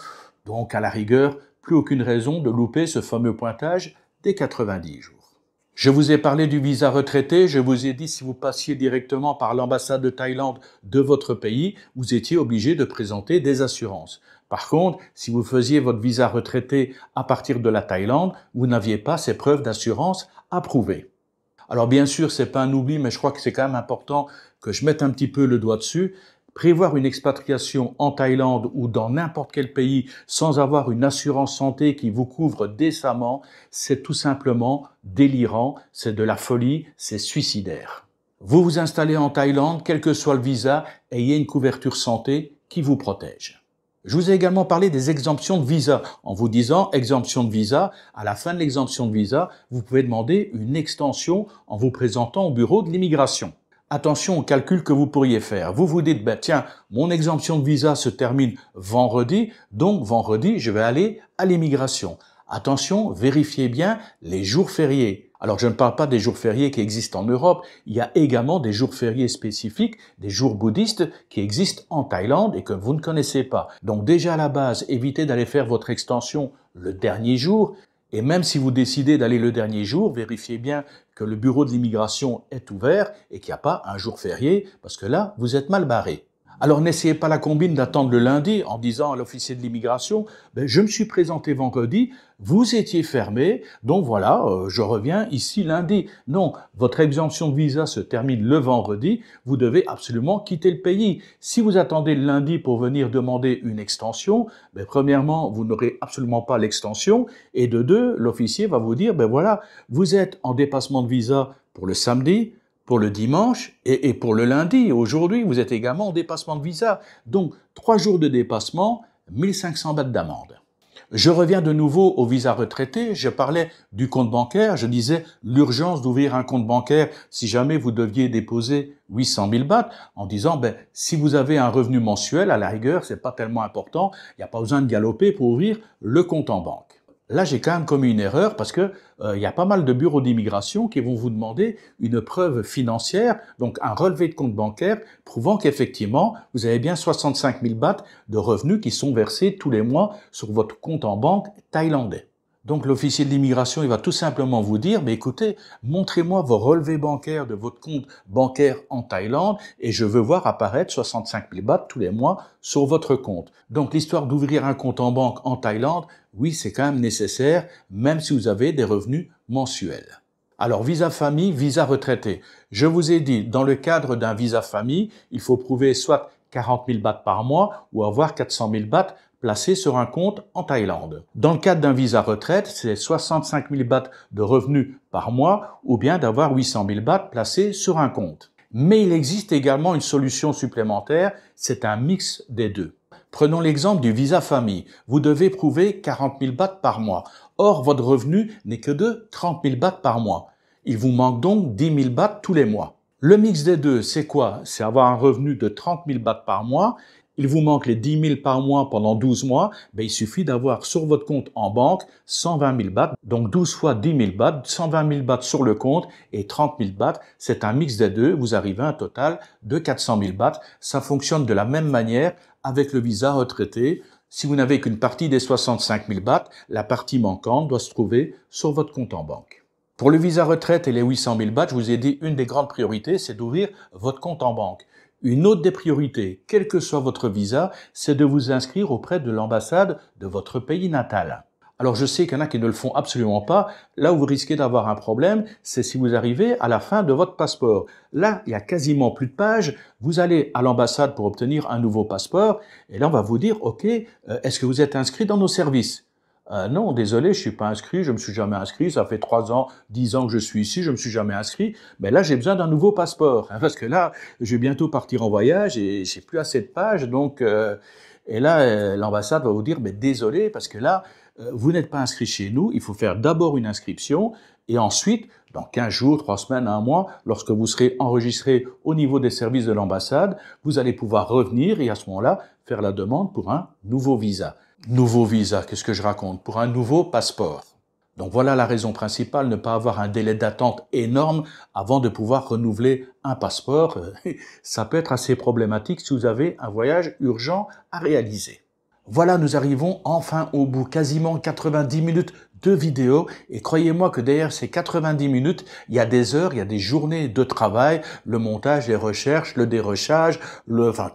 donc à la rigueur, plus aucune raison de louper ce fameux pointage des 90 jours. Je vous ai parlé du visa retraité, je vous ai dit si vous passiez directement par l'ambassade de Thaïlande de votre pays, vous étiez obligé de présenter des assurances. Par contre, si vous faisiez votre visa retraité à partir de la Thaïlande, vous n'aviez pas ces preuves d'assurance à prouver. Alors bien sûr, c'est pas un oubli, mais je crois que c'est quand même important que je mette un petit peu le doigt dessus. Prévoir une expatriation en Thaïlande ou dans n'importe quel pays sans avoir une assurance santé qui vous couvre décemment, c'est tout simplement délirant, c'est de la folie, c'est suicidaire. Vous vous installez en Thaïlande, quel que soit le visa, ayez une couverture santé qui vous protège. Je vous ai également parlé des exemptions de visa, en vous disant exemption de visa, à la fin de l'exemption de visa, vous pouvez demander une extension en vous présentant au bureau de l'immigration. Attention au calcul que vous pourriez faire. Vous vous dites, tiens, mon exemption de visa se termine vendredi, donc vendredi, je vais aller à l'immigration. Attention, vérifiez bien les jours fériés. Alors, je ne parle pas des jours fériés qui existent en Europe. Il y a également des jours fériés spécifiques, des jours bouddhistes qui existent en Thaïlande et que vous ne connaissez pas. Donc, déjà à la base, évitez d'aller faire votre extension le dernier jour. Et même si vous décidez d'aller le dernier jour, vérifiez bien que le bureau de l'immigration est ouvert et qu'il n'y a pas un jour férié, parce que là, vous êtes mal barré. Alors n'essayez pas la combine d'attendre le lundi en disant à l'officier de l'immigration « je me suis présenté vendredi, vous étiez fermé, donc voilà, je reviens ici lundi ». Non, votre exemption de visa se termine le vendredi, vous devez absolument quitter le pays. Si vous attendez le lundi pour venir demander une extension, premièrement, vous n'aurez absolument pas l'extension, et de deux, l'officier va vous dire « voilà, vous êtes en dépassement de visa pour le samedi ». Pour le dimanche et pour le lundi. Aujourd'hui, vous êtes également en dépassement de visa. Donc, 3 jours de dépassement, 1500 bahts d'amende. Je reviens de nouveau au visa retraité. Je parlais du compte bancaire. Je disais l'urgence d'ouvrir un compte bancaire si jamais vous deviez déposer 800 000 bahts en disant, si vous avez un revenu mensuel, à la rigueur, c'est pas tellement important. Il n'y a pas besoin de galoper pour ouvrir le compte en banque. Là, j'ai quand même commis une erreur parce que il y a pas mal de bureaux d'immigration qui vont vous demander une preuve financière, donc un relevé de compte bancaire prouvant qu'effectivement, vous avez bien 65 000 bahts de revenus qui sont versés tous les mois sur votre compte en banque thaïlandais. Donc l'officier de l'immigration, il va tout simplement vous dire, écoutez, montrez-moi vos relevés bancaires de votre compte bancaire en Thaïlande et je veux voir apparaître 65 000 bahts tous les mois sur votre compte. Donc l'histoire d'ouvrir un compte en banque en Thaïlande, oui, c'est quand même nécessaire, même si vous avez des revenus mensuels. Alors, visa famille, visa retraité. Je vous ai dit, dans le cadre d'un visa famille, il faut prouver soit 40 000 bahts par mois ou avoir 400 000 bahts placés sur un compte en Thaïlande. Dans le cadre d'un visa retraite, c'est 65 000 bahts de revenus par mois ou bien d'avoir 800 000 bahts placés sur un compte. Mais il existe également une solution supplémentaire, c'est un mix des deux. Prenons l'exemple du visa famille. Vous devez prouver 40 000 bahts par mois. Or, votre revenu n'est que de 30 000 bahts par mois. Il vous manque donc 10 000 bahts tous les mois. Le mix des deux, c'est quoi? C'est avoir un revenu de 30 000 bahts par mois. Il vous manque les 10 000 par mois pendant 12 mois. Il suffit d'avoir sur votre compte en banque 120 000 bahts. Donc 12 fois 10 000 bahts, 120 000 bahts sur le compte et 30 000 bahts. C'est un mix des deux. Vous arrivez à un total de 400 000 bahts. Ça fonctionne de la même manière avec le visa retraité. Si vous n'avez qu'une partie des 65 000 bahts, la partie manquante doit se trouver sur votre compte en banque. Pour le visa retraite et les 800 000 bahts, je vous ai dit une des grandes priorités, c'est d'ouvrir votre compte en banque. Une autre des priorités, quel que soit votre visa, c'est de vous inscrire auprès de l'ambassade de votre pays natal. Alors je sais qu'il y en a qui ne le font absolument pas. Là où vous risquez d'avoir un problème, c'est si vous arrivez à la fin de votre passeport. Là, il y a quasiment plus de pages. Vous allez à l'ambassade pour obtenir un nouveau passeport. Et là, on va vous dire, OK, est-ce que vous êtes inscrit dans nos services? Non, désolé, je suis pas inscrit, je me suis jamais inscrit, ça fait 3 ans, 10 ans que je suis ici, je me suis jamais inscrit. Mais là, j'ai besoin d'un nouveau passeport, hein, parce que là, je vais bientôt partir en voyage et j'ai plus assez de pages, donc et là, l'ambassade va vous dire, mais désolé, parce que là, vous n'êtes pas inscrit chez nous, il faut faire d'abord une inscription et ensuite, dans 15 jours, 3 semaines, 1 mois, lorsque vous serez enregistré au niveau des services de l'ambassade, vous allez pouvoir revenir et à ce moment-là, faire la demande pour un nouveau visa. Nouveau visa, qu'est-ce que je raconte? Pour un nouveau passeport. Donc voilà la raison principale, ne pas avoir un délai d'attente énorme avant de pouvoir renouveler un passeport. Ça peut être assez problématique si vous avez un voyage urgent à réaliser. Voilà, nous arrivons enfin au bout, quasiment 90 minutes de vidéo. Et croyez-moi que derrière ces 90 minutes, il y a des heures, il y a des journées de travail, le montage, les recherches, le dérochage,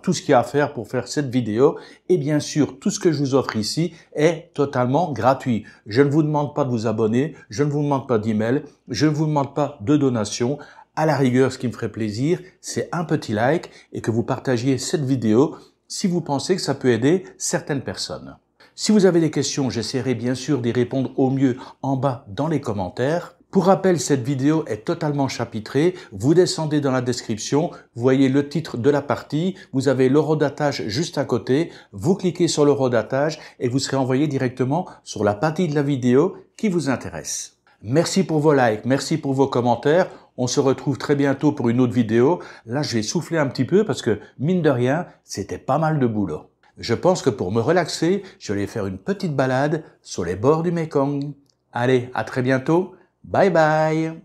tout ce qu'il y a à faire pour faire cette vidéo. Et bien sûr, tout ce que je vous offre ici est totalement gratuit. Je ne vous demande pas de vous abonner, je ne vous demande pas d'email, je ne vous demande pas de donation. À la rigueur, ce qui me ferait plaisir, c'est un petit like et que vous partagiez cette vidéo si vous pensez que ça peut aider certaines personnes. Si vous avez des questions, j'essaierai bien sûr d'y répondre au mieux en bas dans les commentaires. Pour rappel, cette vidéo est totalement chapitrée. Vous descendez dans la description, vous voyez le titre de la partie, vous avez l'horodatage juste à côté, vous cliquez sur l'horodatage et vous serez envoyé directement sur la partie de la vidéo qui vous intéresse. Merci pour vos likes, merci pour vos commentaires. On se retrouve très bientôt pour une autre vidéo. Là, je vais souffler un petit peu parce que, mine de rien, c'était pas mal de boulot. Je pense que pour me relaxer, je vais aller faire une petite balade sur les bords du Mekong. Allez, à très bientôt. Bye bye.